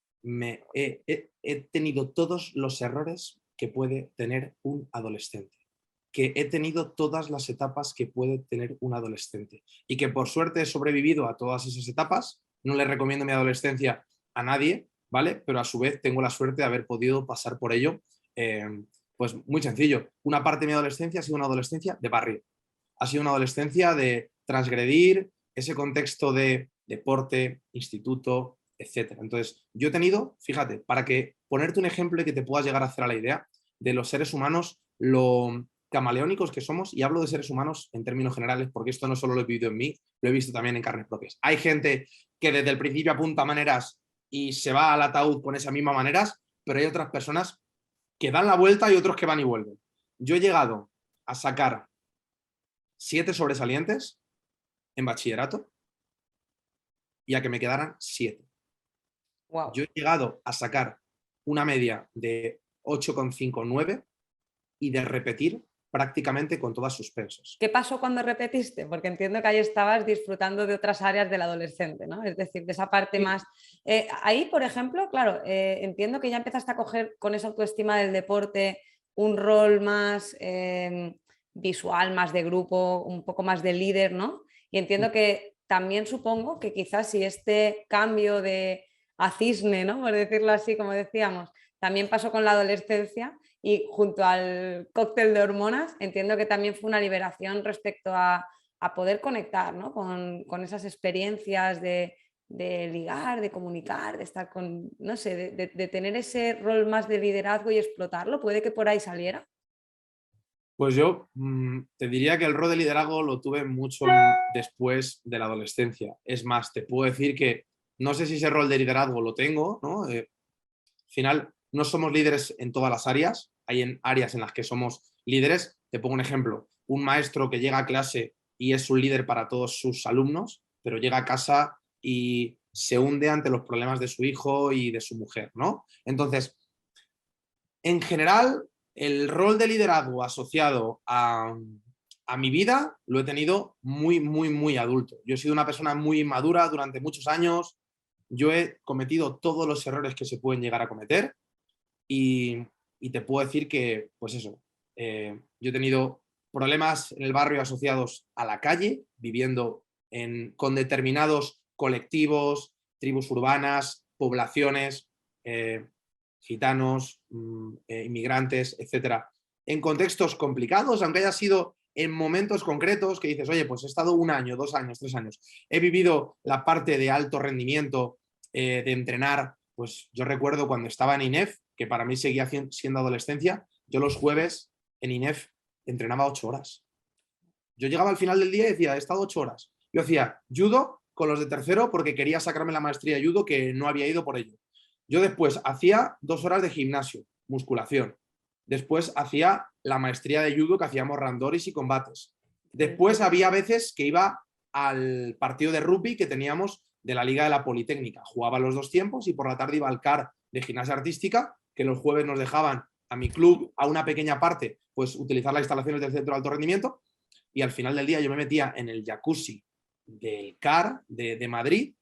Speaker 1: he tenido todos los errores que puede tener un adolescente, que he tenido todas las etapas que puede tener un adolescente y que por suerte he sobrevivido a todas esas etapas. No le recomiendo mi adolescencia a nadie, ¿vale? Pero a su vez tengo la suerte de haber podido pasar por ello. Pues muy sencillo, una parte de mi adolescencia ha sido una adolescencia de barrio, ha sido una adolescencia de transgredir ese contexto de deporte, instituto, etcétera. Entonces, yo he tenido, fíjate, para que ponerte un ejemplo y que te puedas llegar a hacer a la idea de los seres humanos, lo camaleónicos que somos, y hablo de seres humanos en términos generales, porque esto no solo lo he vivido en mí, lo he visto también en carnes propias. Hay gente que desde el principio apunta maneras y se va al ataúd con esas mismas maneras, pero hay otras personas que dan la vuelta y otros que van y vuelven. Yo he llegado a sacar 7 sobresalientes en bachillerato y a que me quedaran 7.
Speaker 3: Wow.
Speaker 1: Yo he llegado a sacar una media de 8,5, 9 y de repetir prácticamente con todas suspensos.
Speaker 3: ¿Qué pasó cuando repetiste? Porque entiendo que ahí estabas disfrutando de otras áreas del adolescente, ¿no? Es decir, de esa parte más... ahí, por ejemplo, claro, entiendo que ya empezaste a coger con esa autoestima del deporte un rol más visual, más de grupo, un poco más de líder, ¿no? Y entiendo que también supongo que quizás si este cambio de a cisne, ¿no? Por decirlo así, como decíamos, también pasó con la adolescencia, y junto al cóctel de hormonas entiendo que también fue una liberación respecto a poder conectar, ¿no? con esas experiencias de ligar, de comunicar, de estar con, no sé, de tener ese rol más de liderazgo y explotarlo. ¿Puede que por ahí saliera?
Speaker 1: Pues yo te diría que el rol de liderazgo lo tuve mucho después de la adolescencia. Es más, te puedo decir que no sé si ese rol de liderazgo lo tengo, ¿no? Al final, no somos líderes en todas las áreas, hay áreas en las que somos líderes. Te pongo un ejemplo, un maestro que llega a clase y es un líder para todos sus alumnos, pero llega a casa y se hunde ante los problemas de su hijo y de su mujer, ¿no? Entonces, en general, el rol de liderazgo asociado a mi vida lo he tenido muy, muy, muy adulto. Yo he sido una persona muy inmadura durante muchos años, yo he cometido todos los errores que se pueden llegar a cometer y te puedo decir que, pues eso, Yo he tenido problemas en el barrio asociados a la calle, viviendo con determinados colectivos, tribus urbanas, poblaciones, gitanos, inmigrantes, etcétera, en contextos complicados, aunque haya sido en momentos concretos que dices, oye, pues he estado 1 año, 2 años, 3 años. He vivido la parte de alto rendimiento, de entrenar. Pues yo recuerdo cuando estaba en INEF, que para mí seguía siendo adolescencia, yo los jueves en INEF entrenaba 8 horas. Yo llegaba al final del día y decía, he estado 8 horas. Yo hacía judo con los de tercero porque quería sacarme la maestría de judo, que no había ido por ello. Yo después hacía 2 horas de gimnasio, musculación. Después hacía la maestría de judo, que hacíamos randoris y combates. Después había veces que iba al partido de rugby que teníamos de la Liga de la Politécnica. Jugaba los 2 tiempos y por la tarde iba al CAR de gimnasia artística, que los jueves nos dejaban a mi club, a una pequeña parte, pues utilizar las instalaciones del centro de alto rendimiento, y al final del día yo me metía en el jacuzzi del CAR de Madrid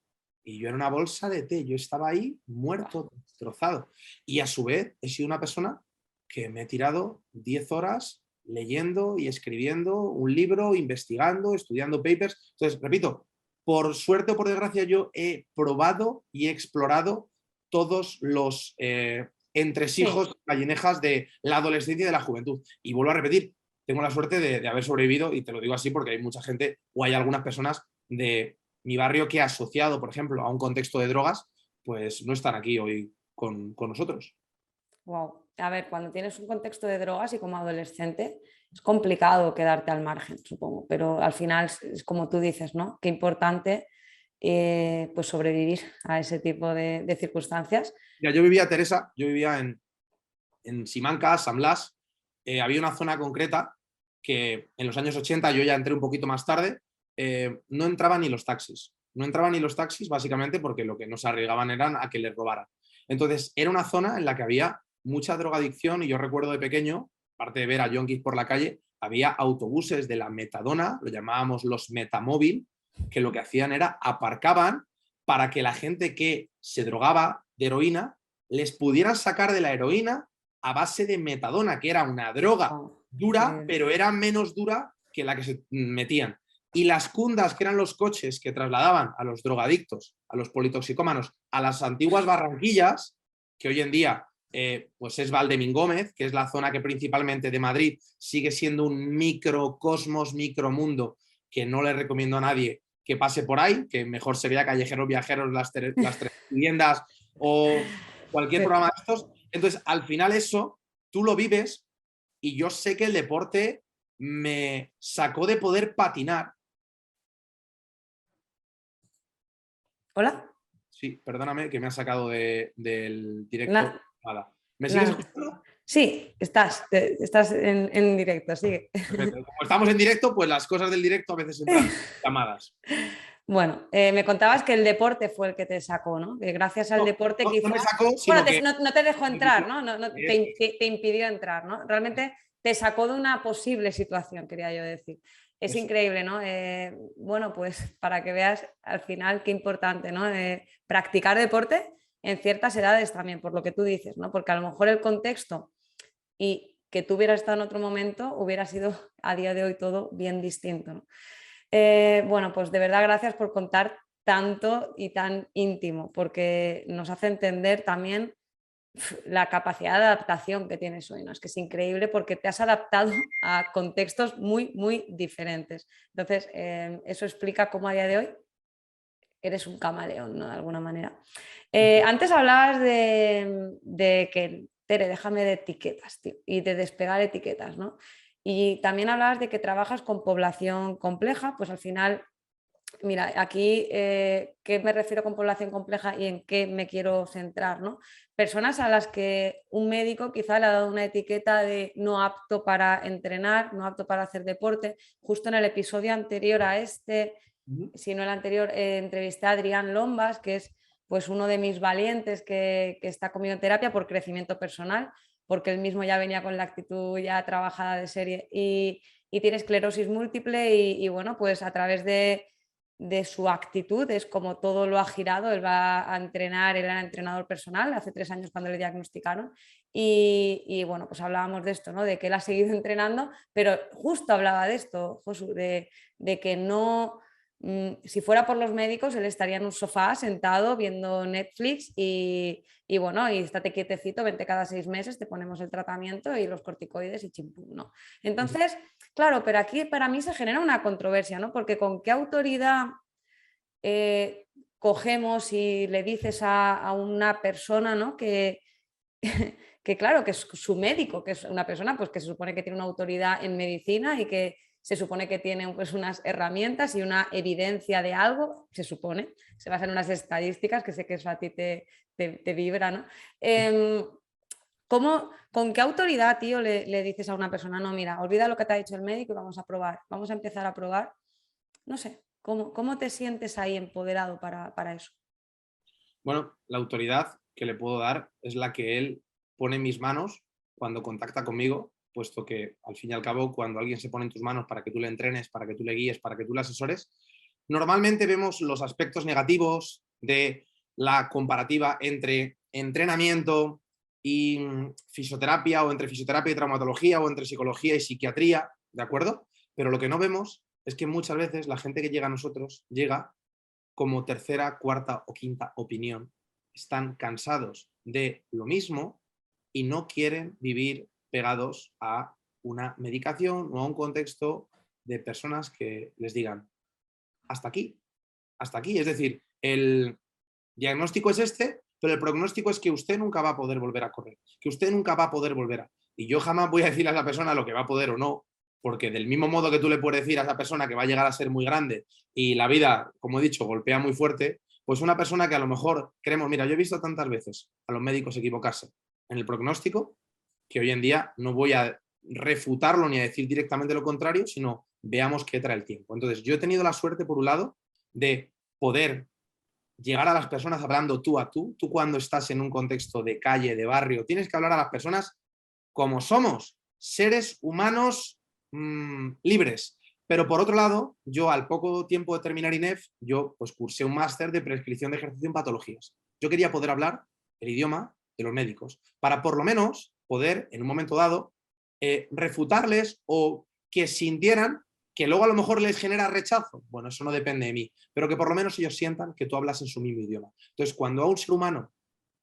Speaker 1: y yo era una bolsa de té. Yo estaba ahí muerto, destrozado. Y a su vez he sido una persona que me he tirado 10 horas leyendo y escribiendo un libro, investigando, estudiando papers. Entonces, repito, por suerte o por desgracia yo he probado y he explorado todos los entresijos, gallinejas de la adolescencia y de la juventud. Y vuelvo a repetir, tengo la suerte de haber sobrevivido, y te lo digo así porque hay mucha gente, o hay algunas personas de mi barrio que, asociado, por ejemplo, a un contexto de drogas, pues no están aquí hoy con nosotros.
Speaker 3: Wow. A ver, cuando tienes un contexto de drogas y como adolescente, es complicado quedarte al margen, supongo, pero al final es como tú dices, ¿no? Qué importante pues sobrevivir a ese tipo de circunstancias.
Speaker 1: Ya, yo vivía, Teresa, yo vivía en Simancas, San Blas. Había una zona concreta que en los años 80, yo ya entré un poquito más tarde, no entraban ni los taxis. No entraban ni los taxis básicamente porque lo que nos arriesgaban eran a que les robaran. Entonces era una zona en la que había mucha drogadicción, y yo recuerdo de pequeño, aparte de ver a yonkis por la calle, había autobuses de la metadona, lo llamábamos los metamóvil, que lo que hacían era aparcaban para que la gente que se drogaba de heroína les pudieran sacar de la heroína a base de metadona, que era una droga dura, pero era menos dura que la que se metían. Y las cundas, que eran los coches que trasladaban a los drogadictos, a los politoxicómanos, a las antiguas Barranquillas, que hoy en día pues es Valdemín Gómez, que es la zona que principalmente de Madrid sigue siendo un microcosmos, micromundo, que no le recomiendo a nadie que pase por ahí, que mejor sería Callejeros Viajeros, las tres viviendas o cualquier programa de estos. Entonces, al final eso, tú lo vives, y yo sé que el deporte me sacó de poder patinar.
Speaker 3: ¿Hola?
Speaker 1: Sí, perdóname, que me ha sacado del directo. Nada. ¿Me sigues escuchando?
Speaker 3: Sí, estás en directo, sigue.
Speaker 1: Perfecto. Como estamos en directo, pues las cosas del directo a veces entran llamadas.
Speaker 3: Bueno, me contabas que el deporte fue el que te sacó, ¿no? Que gracias al deporte
Speaker 1: no,
Speaker 3: quizás...
Speaker 1: no me sacó,
Speaker 3: bueno,
Speaker 1: que...
Speaker 3: no te dejó entrar, ¿no? Te impidió entrar, ¿no? Realmente te sacó de una posible situación, quería yo decir. Es increíble, ¿no? Bueno, pues para que veas al final qué importante, ¿no? Practicar deporte en ciertas edades también, por lo que tú dices, ¿no? Porque a lo mejor el contexto y que tú hubieras estado en otro momento hubiera sido a día de hoy todo bien distinto, ¿no? Bueno, pues de verdad gracias por contar tanto y tan íntimo, porque nos hace entender también la capacidad de adaptación que tienes hoy, ¿no? Es que es increíble porque te has adaptado a contextos muy, muy diferentes. Entonces, eso explica cómo a día de hoy eres un camaleón, ¿no? De alguna manera. Antes hablabas de que, Tere, déjame de etiquetas, tío, y de despegar etiquetas, ¿no? Y también hablabas de que trabajas con población compleja, pues al final, mira, aquí, ¿qué me refiero con población compleja y en qué me quiero centrar, ¿no? Personas a las que un médico quizá le ha dado una etiqueta de no apto para entrenar, no apto para hacer deporte. Justo en el episodio anterior a este, si no el anterior, entrevisté a Adrián Lombas, que es pues uno de mis valientes que está conmigo en terapia por crecimiento personal, porque él mismo ya venía con la actitud ya trabajada de serie y tiene esclerosis múltiple y bueno, pues a través de de su actitud, es como todo lo ha girado. Él va a entrenar, él era entrenador personal hace 3 años cuando le diagnosticaron y bueno, pues hablábamos de esto, ¿no? De que él ha seguido entrenando, pero justo hablaba de esto, Josu, de que no, si fuera por los médicos, él estaría en un sofá sentado viendo Netflix y bueno, y estate quietecito, vente cada 6 meses, te ponemos el tratamiento y los corticoides y chimpum, ¿no? Entonces, claro, pero aquí para mí se genera una controversia, ¿no? Porque con qué autoridad cogemos y le dices a una persona, ¿no? Que claro, que es su médico, que es una persona pues, que se supone que tiene una autoridad en medicina y que se supone que tiene pues, unas herramientas y una evidencia de algo, se supone, se basa en unas estadísticas, que sé que eso a ti te vibra, ¿no? ¿Con qué autoridad, tío, le dices a una persona, no, mira, olvida lo que te ha dicho el médico y vamos a probar, vamos a empezar a probar? No sé, ¿cómo te sientes ahí empoderado para eso?
Speaker 1: Bueno, la autoridad que le puedo dar es la que él pone en mis manos cuando contacta conmigo, puesto que al fin y al cabo cuando alguien se pone en tus manos para que tú le entrenes, para que tú le guíes, para que tú le asesores, normalmente vemos los aspectos negativos de la comparativa entre entrenamiento y fisioterapia, o entre fisioterapia y traumatología, o entre psicología y psiquiatría, ¿de acuerdo? Pero lo que no vemos es que muchas veces la gente que llega a nosotros llega como tercera, cuarta o quinta opinión. Están cansados de lo mismo y no quieren vivir pegados a una medicación o a un contexto de personas que les digan hasta aquí, hasta aquí. Es decir, el diagnóstico es este, pero el pronóstico es que usted nunca va a poder volver a correr, que usted nunca va a poder volver a... Y yo jamás voy a decirle a esa persona lo que va a poder o no, porque del mismo modo que tú le puedes decir a esa persona que va a llegar a ser muy grande y la vida, como he dicho, golpea muy fuerte, pues una persona que a lo mejor creemos, mira, yo he visto tantas veces a los médicos equivocarse en el pronóstico, que hoy en día no voy a refutarlo ni a decir directamente lo contrario, sino veamos qué trae el tiempo. Entonces, yo he tenido la suerte, por un lado, de poder llegar a las personas hablando tú a tú. Tú cuando estás en un contexto de calle, de barrio, tienes que hablar a las personas como somos, seres humanos libres. Pero por otro lado, yo al poco tiempo de terminar INEF, yo pues cursé un máster de prescripción de ejercicio en patologías. Yo quería poder hablar el idioma de los médicos para por lo menos poder, en un momento dado, refutarles o que sintieran que luego a lo mejor les genera rechazo. Bueno, eso no depende de mí, pero que por lo menos ellos sientan que tú hablas en su mismo idioma. Entonces, cuando a un ser humano,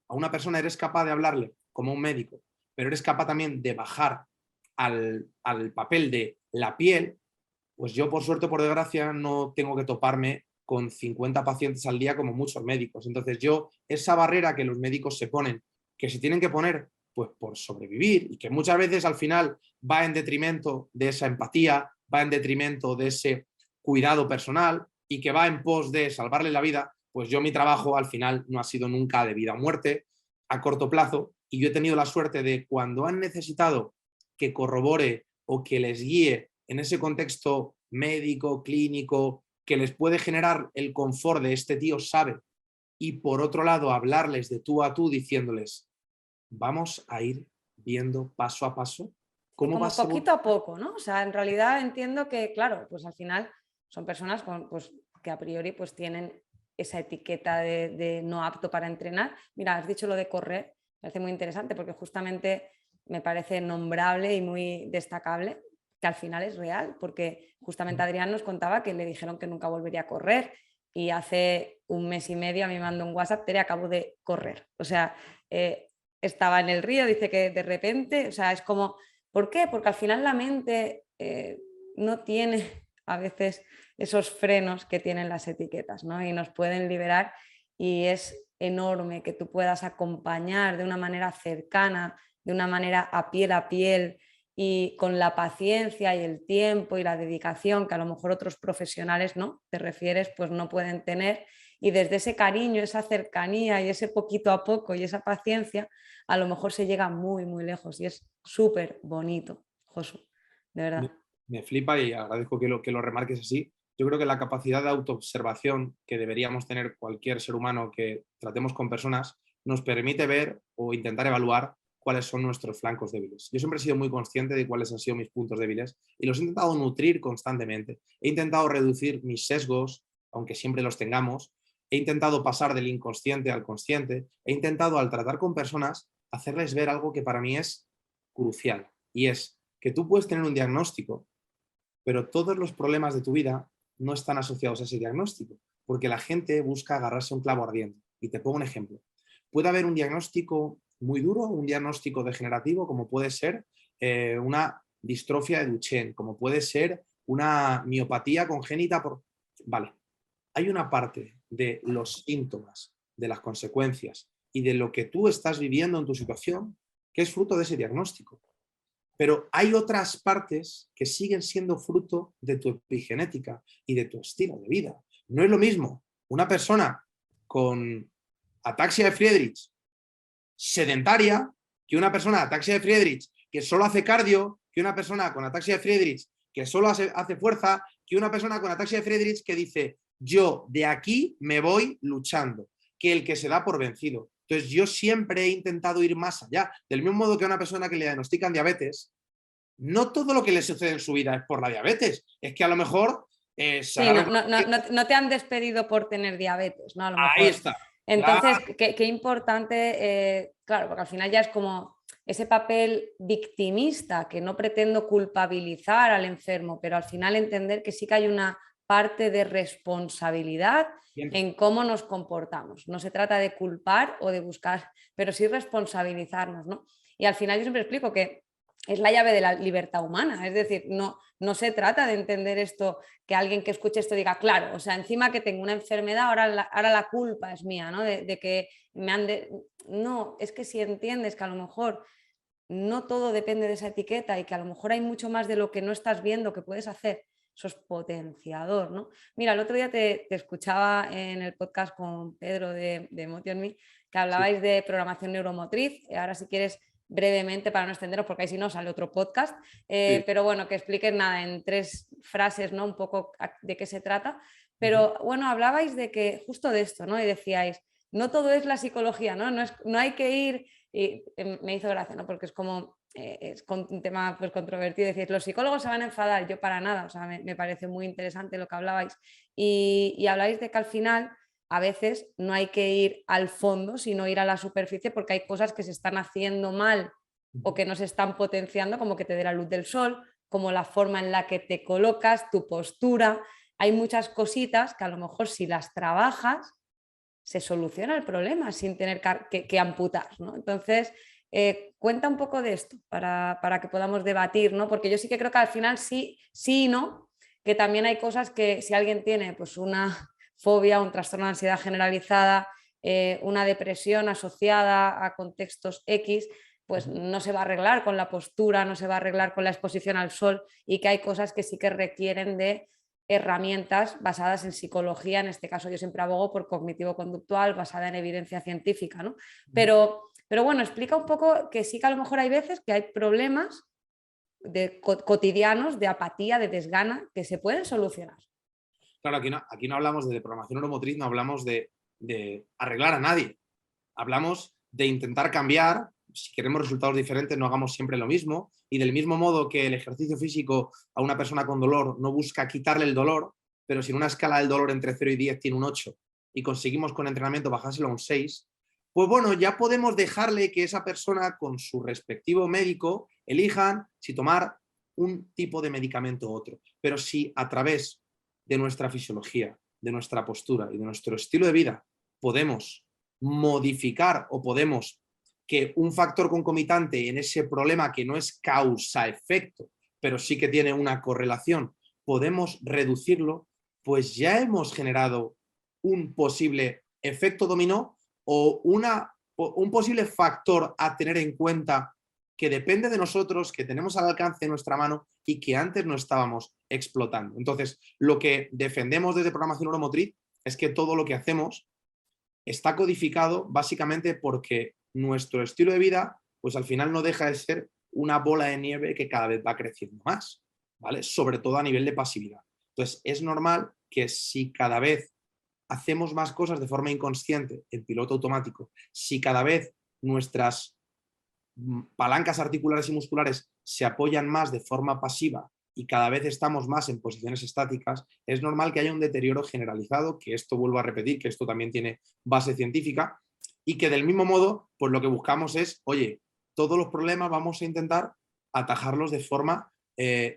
Speaker 1: a una persona eres capaz de hablarle como un médico, pero eres capaz también de bajar al papel de la piel, pues yo por suerte o por desgracia no tengo que toparme con 50 pacientes al día como muchos médicos. Entonces yo, esa barrera que los médicos se ponen, que se tienen que poner pues por sobrevivir y que muchas veces al final va en detrimento de esa empatía, va en detrimento de ese cuidado personal y que va en pos de salvarle la vida, pues yo mi trabajo al final no ha sido nunca de vida o muerte a corto plazo y yo he tenido la suerte de cuando han necesitado que corrobore o que les guíe en ese contexto médico, clínico, que les puede generar el confort de este tío sabe, y por otro lado hablarles de tú a tú diciéndoles vamos a ir viendo paso a paso cómo va a
Speaker 3: Como
Speaker 1: ser.
Speaker 3: poquito a poco, ¿no? O sea, en realidad entiendo que, claro, pues al final son personas pues, que a priori pues tienen esa etiqueta de no apto para entrenar. Mira, has dicho lo de correr, me parece muy interesante porque justamente me parece nombrable y muy destacable, que al final es real, porque justamente Adrián nos contaba que le dijeron que nunca volvería a correr y hace 1 mes y medio a mí me mandó un WhatsApp, Tere, acabo de correr. O sea, estaba en el río, dice que de repente, o sea, es como... ¿Por qué? Porque al final la mente no tiene a veces esos frenos que tienen las etiquetas, ¿no? Y nos pueden liberar y es enorme que tú puedas acompañar de una manera cercana, de una manera a piel y con la paciencia y el tiempo y la dedicación que a lo mejor otros profesionales, ¿no? Te refieres, pues no pueden tener. Y desde ese cariño, esa cercanía y ese poquito a poco y esa paciencia, a lo mejor se llega muy, muy lejos y es súper bonito, Josu, de verdad.
Speaker 1: Me flipa y agradezco que lo remarques así. Yo creo que la capacidad de autoobservación que deberíamos tener cualquier ser humano que tratemos con personas nos permite ver o intentar evaluar cuáles son nuestros flancos débiles. Yo siempre he sido muy consciente de cuáles han sido mis puntos débiles y los he intentado nutrir constantemente. He intentado reducir mis sesgos aunque siempre los tengamos, he intentado pasar del inconsciente al consciente, he intentado al tratar con personas hacerles ver algo que para mí es crucial, y es que tú puedes tener un diagnóstico, pero todos los problemas de tu vida no están asociados a ese diagnóstico, porque la gente busca agarrarse a un clavo ardiente. Y te pongo un ejemplo. Puede haber un diagnóstico muy duro, un diagnóstico degenerativo, como puede ser una distrofia de Duchenne, como puede ser una miopatía congénita Vale, hay una parte de los síntomas, de las consecuencias y de lo que tú estás viviendo en tu situación que es fruto de ese diagnóstico. Pero hay otras partes que siguen siendo fruto de tu epigenética y de tu estilo de vida. No es lo mismo una persona con ataxia de Friedrich sedentaria que una persona de ataxia de Friedrich que solo hace cardio, que una persona con ataxia de Friedrich que solo hace fuerza, que una persona con ataxia de Friedrich que dice yo de aquí me voy luchando, que el que se da por vencido. Entonces yo siempre he intentado ir más allá. Del mismo modo que a una persona que le diagnostican diabetes, no todo lo que le sucede en su vida es por la diabetes. Es que a lo mejor...
Speaker 3: Sí, no te han despedido por tener diabetes, ¿no? A lo mejor.
Speaker 1: Ahí está.
Speaker 3: Entonces, qué importante, claro, porque al final ya es como ese papel victimista, que no pretendo culpabilizar al enfermo, pero al final entender que sí que hay una parte de responsabilidad en cómo nos comportamos. No se trata de culpar o de buscar, pero sí responsabilizarnos, ¿no? Y al final yo siempre explico que es la llave de la libertad humana, es decir, no se trata de entender esto, que alguien que escuche esto diga, claro, o sea, encima que tengo una enfermedad, ahora la culpa es mía, ¿no? De que me han... No, es que si entiendes que a lo mejor no todo depende de esa etiqueta y que a lo mejor hay mucho más de lo que no estás viendo que puedes hacer, eso es potenciador, ¿no? Mira, el otro día te escuchaba en el podcast con Pedro de Emotion Me, que hablabais de programación neuromotriz. Ahora si quieres brevemente para no extenderos, porque ahí si no sale otro podcast, pero bueno, que expliques nada en 3 frases, ¿no? Un poco de qué se trata. Pero bueno, hablabais de que justo de esto, ¿no? Y decíais, no todo es la psicología, ¿no? No hay que ir, y me hizo gracia, ¿no? Porque es como, es un tema pues controvertido, decir, los psicólogos se van a enfadar, yo para nada, o sea, me parece muy interesante lo que hablabais, y habláis de que al final a veces no hay que ir al fondo, sino ir a la superficie, porque hay cosas que se están haciendo mal o que no se están potenciando, como que te dé la luz del sol, como la forma en la que te colocas, tu postura. Hay muchas cositas que a lo mejor si las trabajas se soluciona el problema sin tener que amputar, ¿no? Entonces, cuenta un poco de esto para que podamos debatir, ¿no? Porque yo sí que creo que al final sí y no, que también hay cosas que si alguien tiene pues una fobia, un trastorno de ansiedad generalizada, una depresión asociada a contextos X, pues no se va a arreglar con la postura, no se va a arreglar con la exposición al sol, y que hay cosas que sí que requieren de herramientas basadas en psicología. En este caso yo siempre abogo por cognitivo-conductual, basada en evidencia científica, ¿no? Pero bueno, explica un poco que sí que a lo mejor hay veces que hay problemas cotidianos de apatía, de desgana, que se pueden solucionar.
Speaker 1: Claro, aquí no hablamos de programación neuromotriz, no hablamos de arreglar a nadie. Hablamos de intentar cambiar. Si queremos resultados diferentes, no hagamos siempre lo mismo. Y del mismo modo que el ejercicio físico a una persona con dolor no busca quitarle el dolor, pero si en una escala del dolor entre 0 y 10 tiene un 8 y conseguimos con entrenamiento bajárselo a un 6, pues bueno, ya podemos dejarle que esa persona con su respectivo médico elijan si tomar un tipo de medicamento u otro. Pero si a través de nuestra fisiología, de nuestra postura y de nuestro estilo de vida podemos modificar o podemos que un factor concomitante en ese problema que no es causa-efecto, pero sí que tiene una correlación, podemos reducirlo, pues ya hemos generado un posible efecto dominó o un posible factor a tener en cuenta que depende de nosotros, que tenemos al alcance de nuestra mano y que antes no estábamos explotando. Entonces, lo que defendemos desde programación neuromotriz es que todo lo que hacemos está codificado básicamente porque nuestro estilo de vida, pues al final no deja de ser una bola de nieve que cada vez va creciendo más, ¿vale? Sobre todo a nivel de pasividad. Entonces, es normal que si cada vez hacemos más cosas de forma inconsciente, en piloto automático, si cada vez nuestras palancas articulares y musculares se apoyan más de forma pasiva y cada vez estamos más en posiciones estáticas, es normal que haya un deterioro generalizado, que esto vuelvo a repetir, que esto también tiene base científica, y que del mismo modo, pues lo que buscamos es, oye, todos los problemas vamos a intentar atajarlos de forma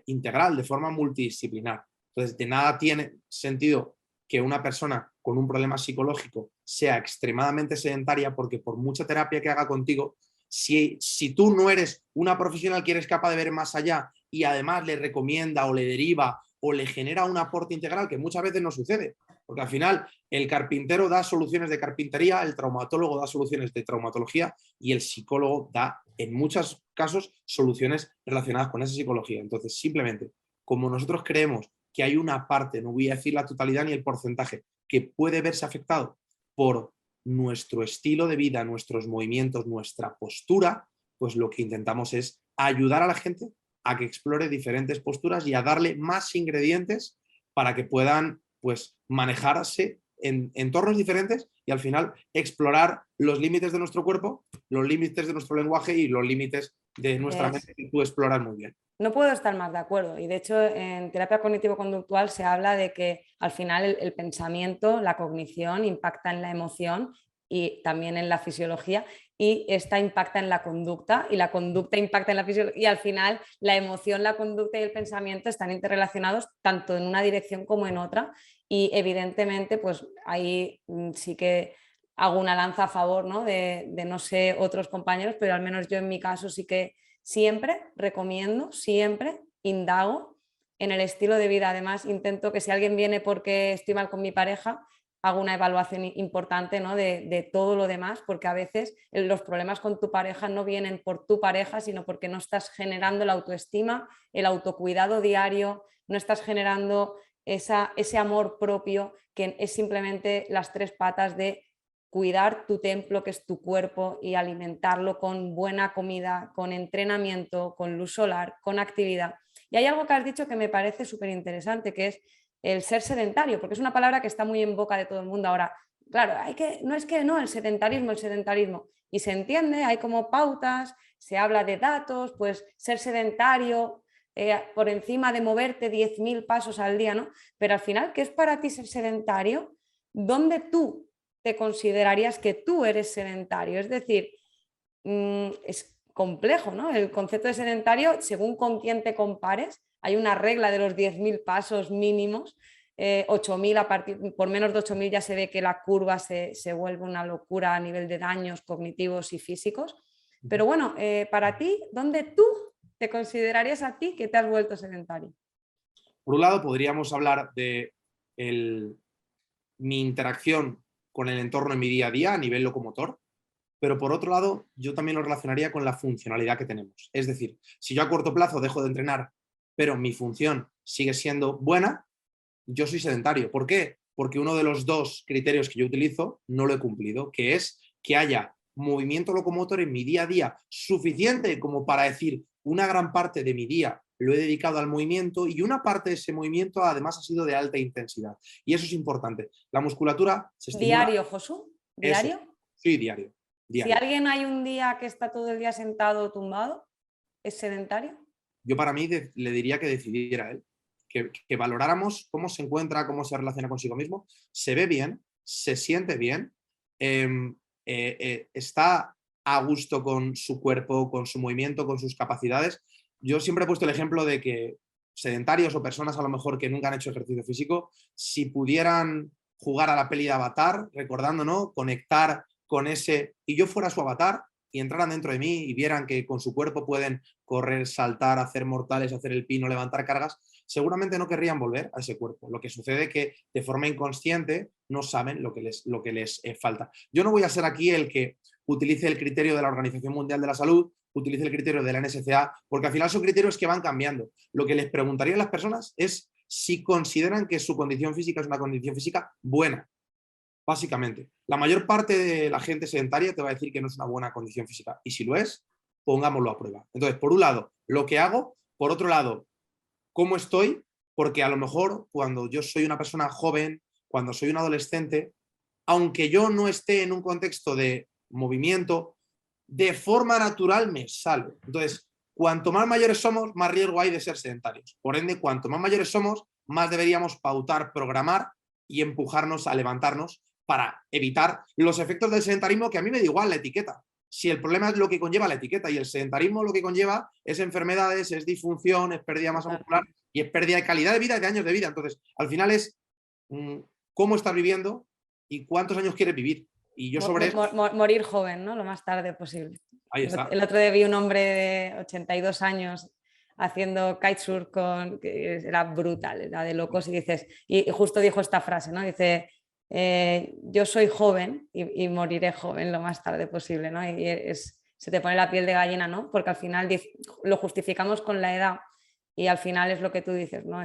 Speaker 1: integral, de forma multidisciplinar. Entonces, de nada tiene sentido que una persona con un problema psicológico sea extremadamente sedentaria, porque por mucha terapia que haga contigo, si tú no eres una profesional que eres capaz de ver más allá y además le recomienda o le deriva o le genera un aporte integral, que muchas veces no sucede, porque al final el carpintero da soluciones de carpintería, el traumatólogo da soluciones de traumatología y el psicólogo da, en muchos casos, soluciones relacionadas con esa psicología. Entonces, simplemente, como nosotros creemos que hay una parte, no voy a decir la totalidad ni el porcentaje, que puede verse afectado por nuestro estilo de vida, nuestros movimientos, nuestra postura, pues lo que intentamos es ayudar a la gente a que explore diferentes posturas y a darle más ingredientes para que puedan, pues, manejarse en entornos diferentes y al final explorar los límites de nuestro cuerpo, los límites de nuestro lenguaje y los límites de nuestra mente, que tú exploras muy bien.
Speaker 3: No puedo estar más de acuerdo. Y de hecho, en terapia cognitivo-conductual se habla de que al final el pensamiento, la cognición impacta en la emoción y también en la fisiología, y esta impacta en la conducta y la conducta impacta en la fisiología, y al final la emoción, la conducta y el pensamiento están interrelacionados tanto en una dirección como en otra, y evidentemente pues ahí sí que hago una lanza a favor, ¿no? de no sé otros compañeros, pero al menos yo en mi caso sí que siempre recomiendo, siempre indago en el estilo de vida. Además, intento que si alguien viene porque estoy mal con mi pareja, hago una evaluación importante, ¿no? de todo lo demás, porque a veces los problemas con tu pareja no vienen por tu pareja, sino porque no estás generando la autoestima, el autocuidado diario, no estás generando ese amor propio, que es simplemente las tres patas de cuidar tu templo, que es tu cuerpo, y alimentarlo con buena comida, con entrenamiento, con luz solar, con actividad. Y hay algo que has dicho que me parece súper interesante, que es el ser sedentario, porque es una palabra que está muy en boca de todo el mundo ahora. Claro, no es que no, el sedentarismo. Y se entiende, hay como pautas, se habla de datos, pues ser sedentario, por encima de moverte 10.000 pasos al día, ¿no? Pero al final, ¿qué es para ti ser sedentario? ¿Dónde tú te considerarías que tú eres sedentario? Es decir, es complejo, ¿no? El concepto de sedentario, según con quién te compares, hay una regla de los 10.000 pasos mínimos, 8.000, por menos de 8.000 ya se ve que la curva se vuelve una locura a nivel de daños cognitivos y físicos. Pero bueno, para ti, ¿dónde tú te considerarías a ti que te has vuelto sedentario?
Speaker 1: Por un lado, podríamos hablar de mi interacción con el entorno en mi día a día a nivel locomotor, pero por otro lado, yo también lo relacionaría con la funcionalidad que tenemos. Es decir, si yo a corto plazo dejo de entrenar, pero mi función sigue siendo buena, yo soy sedentario. ¿Por qué? Porque uno de los dos criterios que yo utilizo no lo he cumplido, que es que haya movimiento locomotor en mi día a día suficiente como para decir una gran parte de mi día lo he dedicado al movimiento y una parte de ese movimiento además ha sido de alta intensidad. Y eso es importante. La musculatura se estimula.
Speaker 3: ¿Diario, Josu? ¿Diario?
Speaker 1: Eso. Sí, diario.
Speaker 3: Si alguien hay un día que está todo el día sentado o tumbado, ¿es sedentario?
Speaker 1: Yo para mí le diría que decidiera él, que valoráramos cómo se encuentra, cómo se relaciona consigo mismo, se ve bien, se siente bien, está a gusto con su cuerpo, con su movimiento, con sus capacidades. Yo siempre he puesto el ejemplo de que sedentarios o personas a lo mejor que nunca han hecho ejercicio físico, si pudieran jugar a la peli de Avatar, recordando, ¿no? Conectar con ese, y yo fuera su avatar y entraran dentro de mí y vieran que con su cuerpo pueden correr, saltar, hacer mortales, hacer el pino, levantar cargas, seguramente no querrían volver a ese cuerpo. Lo que sucede es que de forma inconsciente no saben lo que les falta. Yo no voy a ser aquí el que utilice el criterio de la Organización Mundial de la Salud, utilice el criterio de la NSCA, porque al final son criterios que van cambiando. Lo que les preguntaría a las personas es si consideran que su condición física es una condición física buena. Básicamente, la mayor parte de la gente sedentaria te va a decir que no es una buena condición física. Y si lo es, pongámoslo a prueba. Entonces, por un lado, lo que hago. Por otro lado, cómo estoy. Porque a lo mejor cuando yo soy una persona joven, cuando soy un adolescente, aunque yo no esté en un contexto de movimiento, de forma natural me sale. Entonces, cuanto más mayores somos, más riesgo hay de ser sedentarios. Por ende, cuanto más mayores somos, más deberíamos pautar, programar y empujarnos a levantarnos para evitar los efectos del sedentarismo, que a mí me da igual la etiqueta. Si el problema es lo que conlleva la etiqueta, y el sedentarismo lo que conlleva es enfermedades, es disfunción, es pérdida de masa muscular y es pérdida de calidad de vida y de años de vida. Entonces, al final es cómo estás viviendo y cuántos años quieres vivir. Y yo sobre eso...
Speaker 3: Morir joven, ¿no? Lo más tarde posible.
Speaker 1: Ahí está.
Speaker 3: El otro día vi un hombre de 82 años haciendo kitesurf que era brutal, era de locos, y dices, y justo dijo esta frase, ¿no? Dice, yo soy joven y moriré joven lo más tarde posible, ¿no? Y se te pone la piel de gallina, ¿no? Porque al final lo justificamos con la edad y al final es lo que tú dices, ¿no?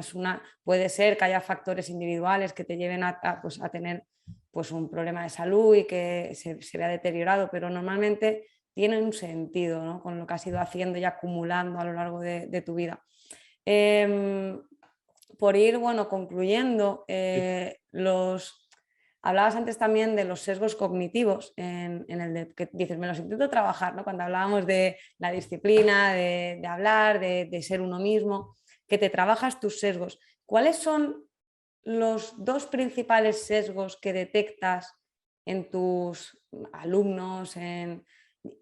Speaker 3: Puede ser que haya factores individuales que te lleven a tener pues, un problema de salud y que se vea deteriorado, pero normalmente tiene un sentido, ¿no? Con lo que has ido haciendo y acumulando a lo largo de tu vida. Por ir, bueno, concluyendo, hablabas antes también de los sesgos cognitivos en el que dices, me los intento trabajar, ¿no? Cuando hablábamos de la disciplina, de hablar, de ser uno mismo, que te trabajas tus sesgos. ¿Cuáles son los dos principales sesgos que detectas en tus alumnos,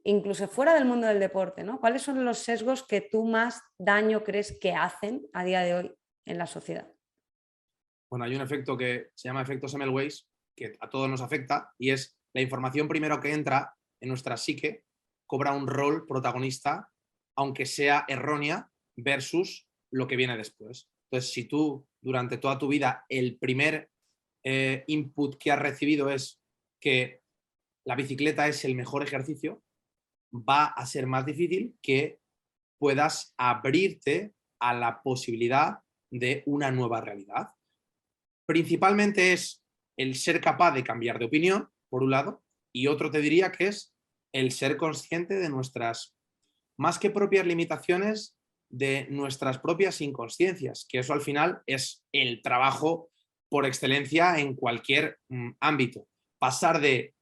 Speaker 3: incluso fuera del mundo del deporte, ¿no? ¿Cuáles son los sesgos que tú más daño crees que hacen a día de hoy en la sociedad?
Speaker 1: Bueno, hay un efecto que se llama efecto Semmelweis, que a todos nos afecta, y es la información primero que entra en nuestra psique cobra un rol protagonista, aunque sea errónea, versus lo que viene después. Entonces, si tú durante toda tu vida el primer input que has recibido es que la bicicleta es el mejor ejercicio, va a ser más difícil que puedas abrirte a la posibilidad de una nueva realidad. Principalmente es el ser capaz de cambiar de opinión, por un lado, y otro te diría que es el ser consciente de nuestras, más que propias limitaciones, de nuestras propias inconsciencias, que eso al final es el trabajo por excelencia en cualquier ámbito. Pasar de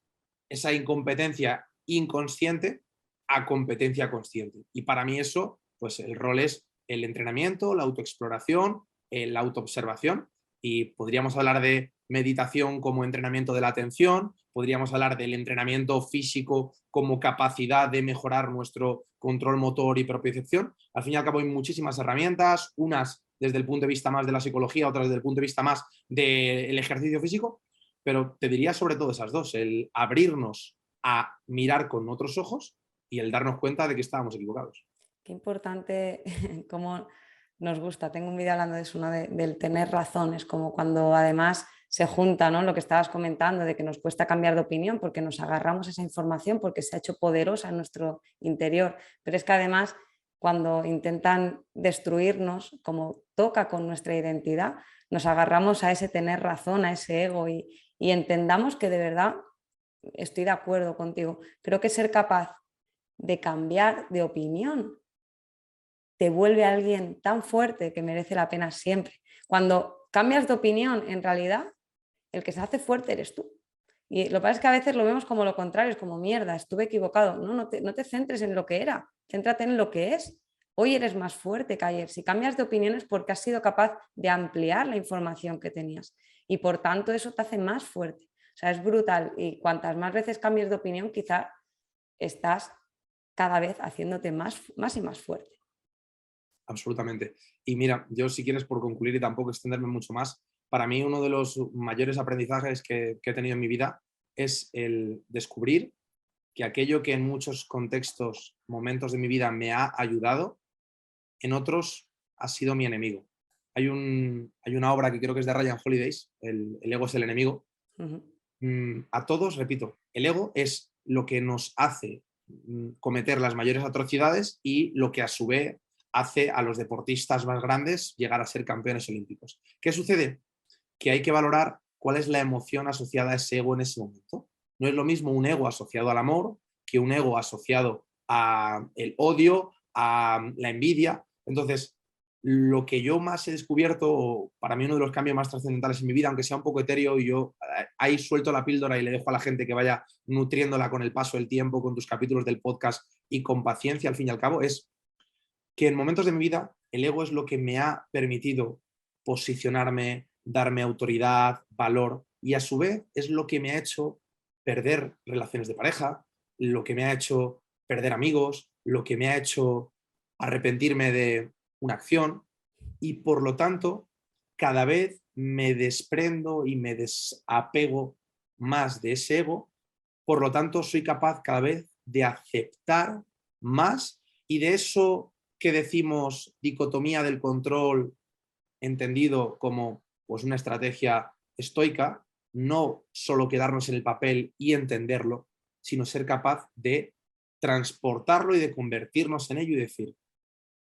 Speaker 1: esa incompetencia inconsciente a competencia consciente. Y para mí eso, pues el rol es el entrenamiento, la autoexploración, la autoobservación, y podríamos hablar de meditación como entrenamiento de la atención, podríamos hablar del entrenamiento físico como capacidad de mejorar nuestro control motor y propiocepción. Al fin y al cabo hay muchísimas herramientas, unas desde el punto de vista más de la psicología, otras desde el punto de vista más del ejercicio físico, pero te diría sobre todo esas dos, el abrirnos a mirar con otros ojos y el darnos cuenta de que estábamos equivocados.
Speaker 3: Qué importante, como nos gusta, tengo un vídeo hablando de eso, ¿no? Del tener razones, como cuando además se junta, ¿no? Lo que estabas comentando, de que nos cuesta cambiar de opinión porque nos agarramos a esa información, porque se ha hecho poderosa en nuestro interior, pero es que además cuando intentan destruirnos, como toca con nuestra identidad, nos agarramos a ese tener razón, a ese ego y entendamos que de verdad estoy de acuerdo contigo. Creo que ser capaz de cambiar de opinión te vuelve a alguien tan fuerte que merece la pena siempre. Cuando cambias de opinión, en realidad, el que se hace fuerte eres tú. Y lo que pasa es que a veces lo vemos como lo contrario, es como mierda, estuve equivocado. No te centres en lo que era, céntrate en lo que es. Hoy eres más fuerte que ayer. Si cambias de opinión es porque has sido capaz de ampliar la información que tenías. Y por tanto eso te hace más fuerte. O sea, es brutal. Y cuantas más veces cambies de opinión, quizá estás cada vez haciéndote más y más fuerte.
Speaker 1: Absolutamente. Y mira, yo si quieres por concluir y tampoco extenderme mucho más, para mí uno de los mayores aprendizajes que he tenido en mi vida es el descubrir que aquello que en muchos contextos, momentos de mi vida me ha ayudado, en otros ha sido mi enemigo. Hay una obra que creo que es de Ryan Holidays, el ego es el enemigo. A todos, repito, el ego es lo que nos hace cometer las mayores atrocidades y lo que a su vez hace a los deportistas más grandes llegar a ser campeones olímpicos. ¿Qué sucede? Que hay que valorar cuál es la emoción asociada a ese ego en ese momento. No es lo mismo un ego asociado al amor que un ego asociado al odio, a la envidia. Entonces, lo que yo más he descubierto, para mí uno de los cambios más trascendentales en mi vida, aunque sea un poco etéreo y yo ahí suelto la píldora y le dejo a la gente que vaya nutriéndola con el paso del tiempo, con tus capítulos del podcast y con paciencia al fin y al cabo, es que en momentos de mi vida el ego es lo que me ha permitido posicionarme, darme autoridad, valor, y a su vez es lo que me ha hecho perder relaciones de pareja, lo que me ha hecho perder amigos, lo que me ha hecho arrepentirme de una acción, y por lo tanto cada vez me desprendo y me desapego más de ese ego. Por lo tanto, soy capaz cada vez de aceptar más, y de eso que decimos dicotomía del control, entendido como pues, una estrategia estoica, no solo quedarnos en el papel y entenderlo, sino ser capaz de transportarlo y de convertirnos en ello y decir,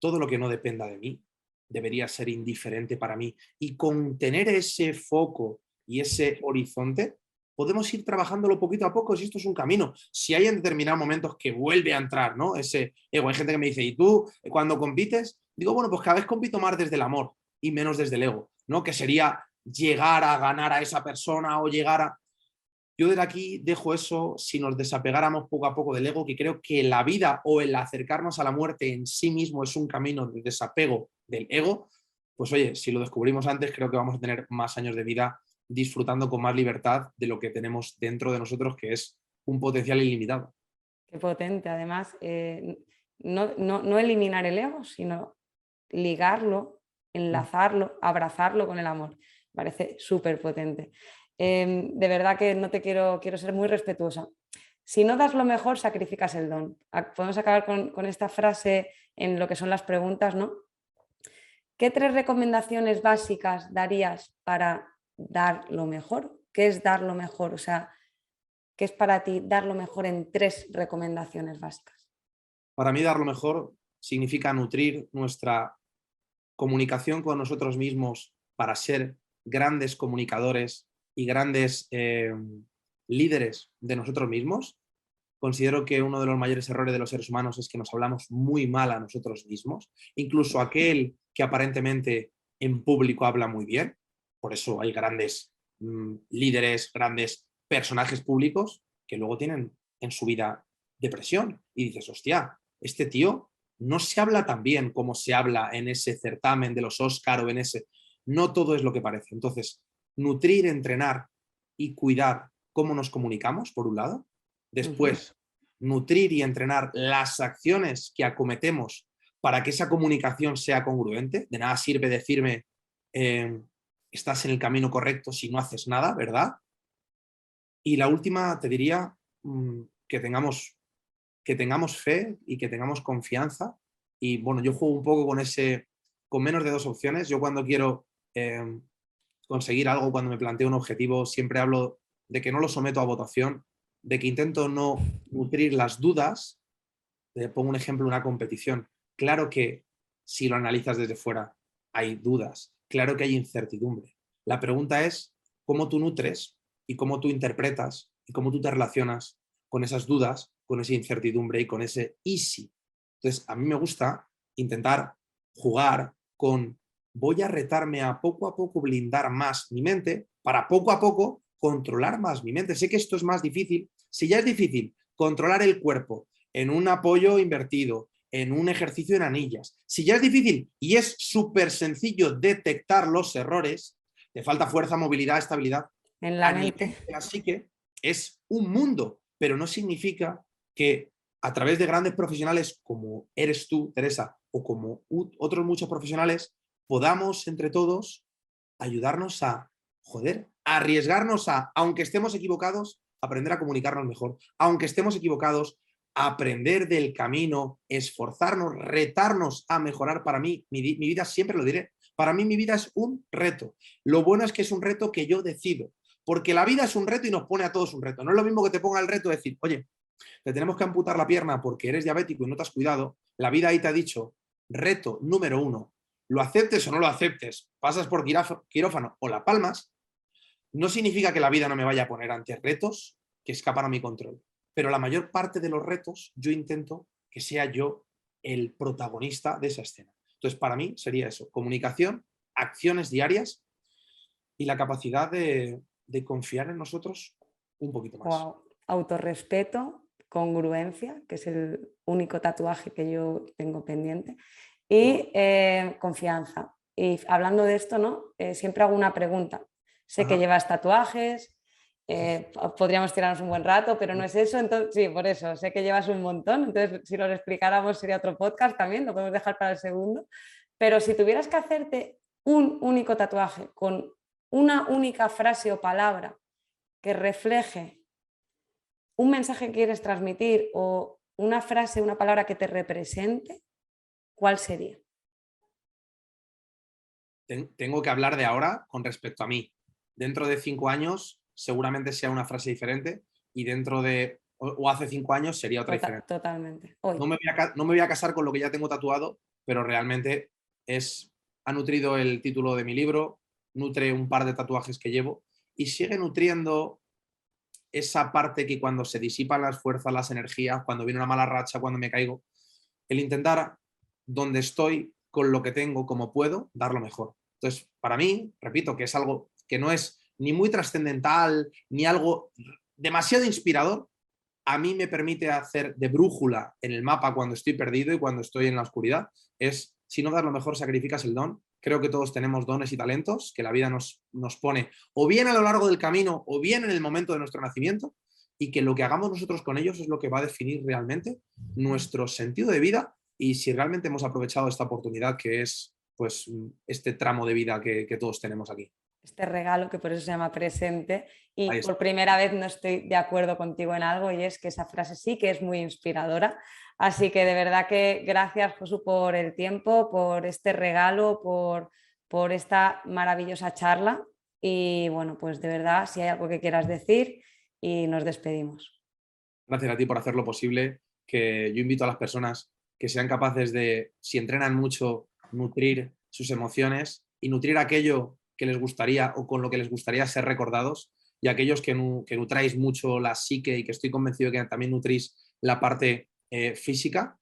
Speaker 1: todo lo que no dependa de mí debería ser indiferente para mí. Y con tener ese foco y ese horizonte, podemos ir trabajándolo poquito a poco, si esto es un camino. Si hay en determinados momentos que vuelve a entrar, ¿no? Ese ego. Hay gente que me dice, ¿y tú cuando compites? Digo, bueno, pues cada vez compito más desde el amor y menos desde el ego, ¿no? Que sería llegar a ganar a esa persona o llegar a... Yo desde aquí dejo eso, si nos desapegáramos poco a poco del ego, que creo que la vida o el acercarnos a la muerte en sí mismo es un camino de desapego del ego, pues oye, si lo descubrimos antes, creo que vamos a tener más años de vida disfrutando con más libertad de lo que tenemos dentro de nosotros, que es un potencial ilimitado.
Speaker 3: Qué potente. Además, no eliminar el ego, sino ligarlo, enlazarlo, abrazarlo con el amor. Parece súper potente. De verdad que no te quiero ser muy respetuosa. Si no das lo mejor, sacrificas el don. Podemos acabar con esta frase en lo que son las preguntas, ¿no? ¿Qué 3 recomendaciones básicas darías para dar lo mejor? ¿Qué es dar lo mejor? O sea, ¿qué es para ti dar lo mejor en 3 recomendaciones básicas?
Speaker 1: Para mí dar lo mejor significa nutrir nuestra comunicación con nosotros mismos para ser grandes comunicadores y grandes líderes de nosotros mismos. Considero que uno de los mayores errores de los seres humanos es que nos hablamos muy mal a nosotros mismos, incluso aquel que aparentemente en público habla muy bien. Por eso hay grandes líderes, grandes personajes públicos que luego tienen en su vida depresión y dices, hostia, este tío no se habla tan bien como se habla en ese certamen de los Oscar o en ese... No todo es lo que parece. Entonces, nutrir, entrenar y cuidar cómo nos comunicamos, por un lado. Después, nutrir y entrenar las acciones que acometemos para que esa comunicación sea congruente. De nada sirve decirme, estás en el camino correcto si no haces nada, ¿verdad? Y la última, te diría que tengamos fe y que tengamos confianza. Y bueno, yo juego un poco con menos de 2 opciones. Yo cuando quiero conseguir algo, cuando me planteo un objetivo, siempre hablo de que no lo someto a votación, de que intento no nutrir las dudas. Te pongo un ejemplo, una competición. Claro que si lo analizas desde fuera, hay dudas. Claro que hay incertidumbre. La pregunta es cómo tú nutres y cómo tú interpretas y cómo tú te relacionas con esas dudas, con esa incertidumbre y con ese easy. Entonces, a mí me gusta intentar jugar con voy a retarme a poco blindar más mi mente para poco a poco controlar más mi mente. Sé que esto es más difícil. Si ya es difícil controlar el cuerpo en un apoyo invertido, en un ejercicio en anillas, si ya es difícil y es súper sencillo detectar los errores, te falta fuerza, movilidad, estabilidad.
Speaker 3: En la mente.
Speaker 1: Así que es un mundo, pero no significa que a través de grandes profesionales como eres tú, Teresa, o como otros muchos profesionales, podamos entre todos ayudarnos a, arriesgarnos a, aunque estemos equivocados, aprender a comunicarnos mejor, aunque estemos equivocados, aprender del camino, esforzarnos, retarnos a mejorar. Para mí, mi vida, siempre lo diré, para mí mi vida es un reto. Lo bueno es que es un reto que yo decido, porque la vida es un reto y nos pone a todos un reto. No es lo mismo que te ponga el reto de decir, oye, te tenemos que amputar la pierna porque eres diabético y no te has cuidado. La vida ahí te ha dicho, reto número 1, lo aceptes o no lo aceptes, pasas por quirófano o la palmas, no significa que la vida no me vaya a poner ante retos que escapan a mi control. Pero la mayor parte de los retos yo intento que sea yo el protagonista de esa escena. Entonces, para mí sería eso, comunicación, acciones diarias y la capacidad de confiar en nosotros un poquito más.
Speaker 3: Wow. Autorrespeto, congruencia, que es el único tatuaje que yo tengo pendiente, y confianza. Y hablando de esto, ¿no? Siempre hago una pregunta. Sé que llevas tatuajes, podríamos tirarnos un buen rato, pero no es eso. Entonces, sí, por eso, sé que llevas un montón. Entonces, si los explicáramos sería otro podcast también, lo podemos dejar para el segundo. Pero si tuvieras que hacerte un único tatuaje con una única frase o palabra que refleje un mensaje que quieres transmitir o una frase, una palabra que te represente, ¿cuál sería?
Speaker 1: Tengo que hablar de ahora con respecto a mí. Dentro de 5 años seguramente sea una frase diferente y dentro de, o hace 5 años sería otra diferente.
Speaker 3: Totalmente. Hoy.
Speaker 1: No me voy a casar con lo que ya tengo tatuado, pero realmente ha nutrido el título de mi libro, nutre un par de tatuajes que llevo y sigue nutriendo esa parte que cuando se disipan las fuerzas, las energías, cuando viene una mala racha, cuando me caigo, el intentar donde estoy, con lo que tengo, como puedo, dar lo mejor. Entonces, para mí, repito, que es algo que no es ni muy trascendental, ni algo demasiado inspirador, a mí me permite hacer de brújula en el mapa cuando estoy perdido y cuando estoy en la oscuridad, es, si no das lo mejor, sacrificas el don. Creo que todos tenemos dones y talentos que la vida nos pone o bien a lo largo del camino o bien en el momento de nuestro nacimiento y que lo que hagamos nosotros con ellos es lo que va a definir realmente nuestro sentido de vida y si realmente hemos aprovechado esta oportunidad que es pues este tramo de vida que todos tenemos aquí.
Speaker 3: Este regalo que por eso se llama presente y por primera vez no estoy de acuerdo contigo en algo y es que esa frase sí que es muy inspiradora. Así que de verdad que gracias, Josu, por el tiempo, por este regalo, por esta maravillosa charla y bueno, pues de verdad, si hay algo que quieras decir y nos despedimos.
Speaker 1: Gracias a ti por hacerlo posible, que yo invito a las personas que sean capaces de, si entrenan mucho, nutrir sus emociones y nutrir aquello que les gustaría o con lo que les gustaría ser recordados y aquellos que nutráis mucho la psique y que estoy convencido que también nutrís la parte física,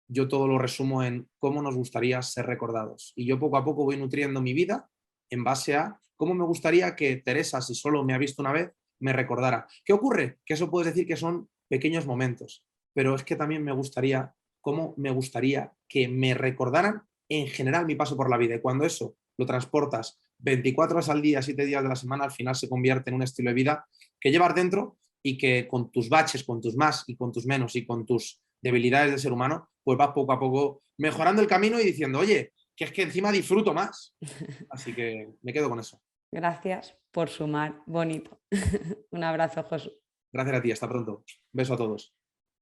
Speaker 1: yo todo lo resumo en cómo nos gustaría ser recordados. Y yo poco a poco voy nutriendo mi vida en base a cómo me gustaría que Teresa, si solo me ha visto una vez, me recordara. ¿Qué ocurre? Que eso puedes decir que son pequeños momentos, pero es que también me gustaría, cómo me gustaría que me recordaran en general mi paso por la vida. Y cuando eso lo transportas 24 horas al día, 7 días de la semana, al final se convierte en un estilo de vida que llevas dentro y que con tus baches, con tus más y con tus menos y con tus debilidades de ser humano, pues vas poco a poco mejorando el camino y diciendo, oye, que es que encima disfruto más. Así que me quedo con eso.
Speaker 3: Gracias por sumar, bonito. Un abrazo, Josu.
Speaker 1: Gracias a ti, hasta pronto. Beso a todos.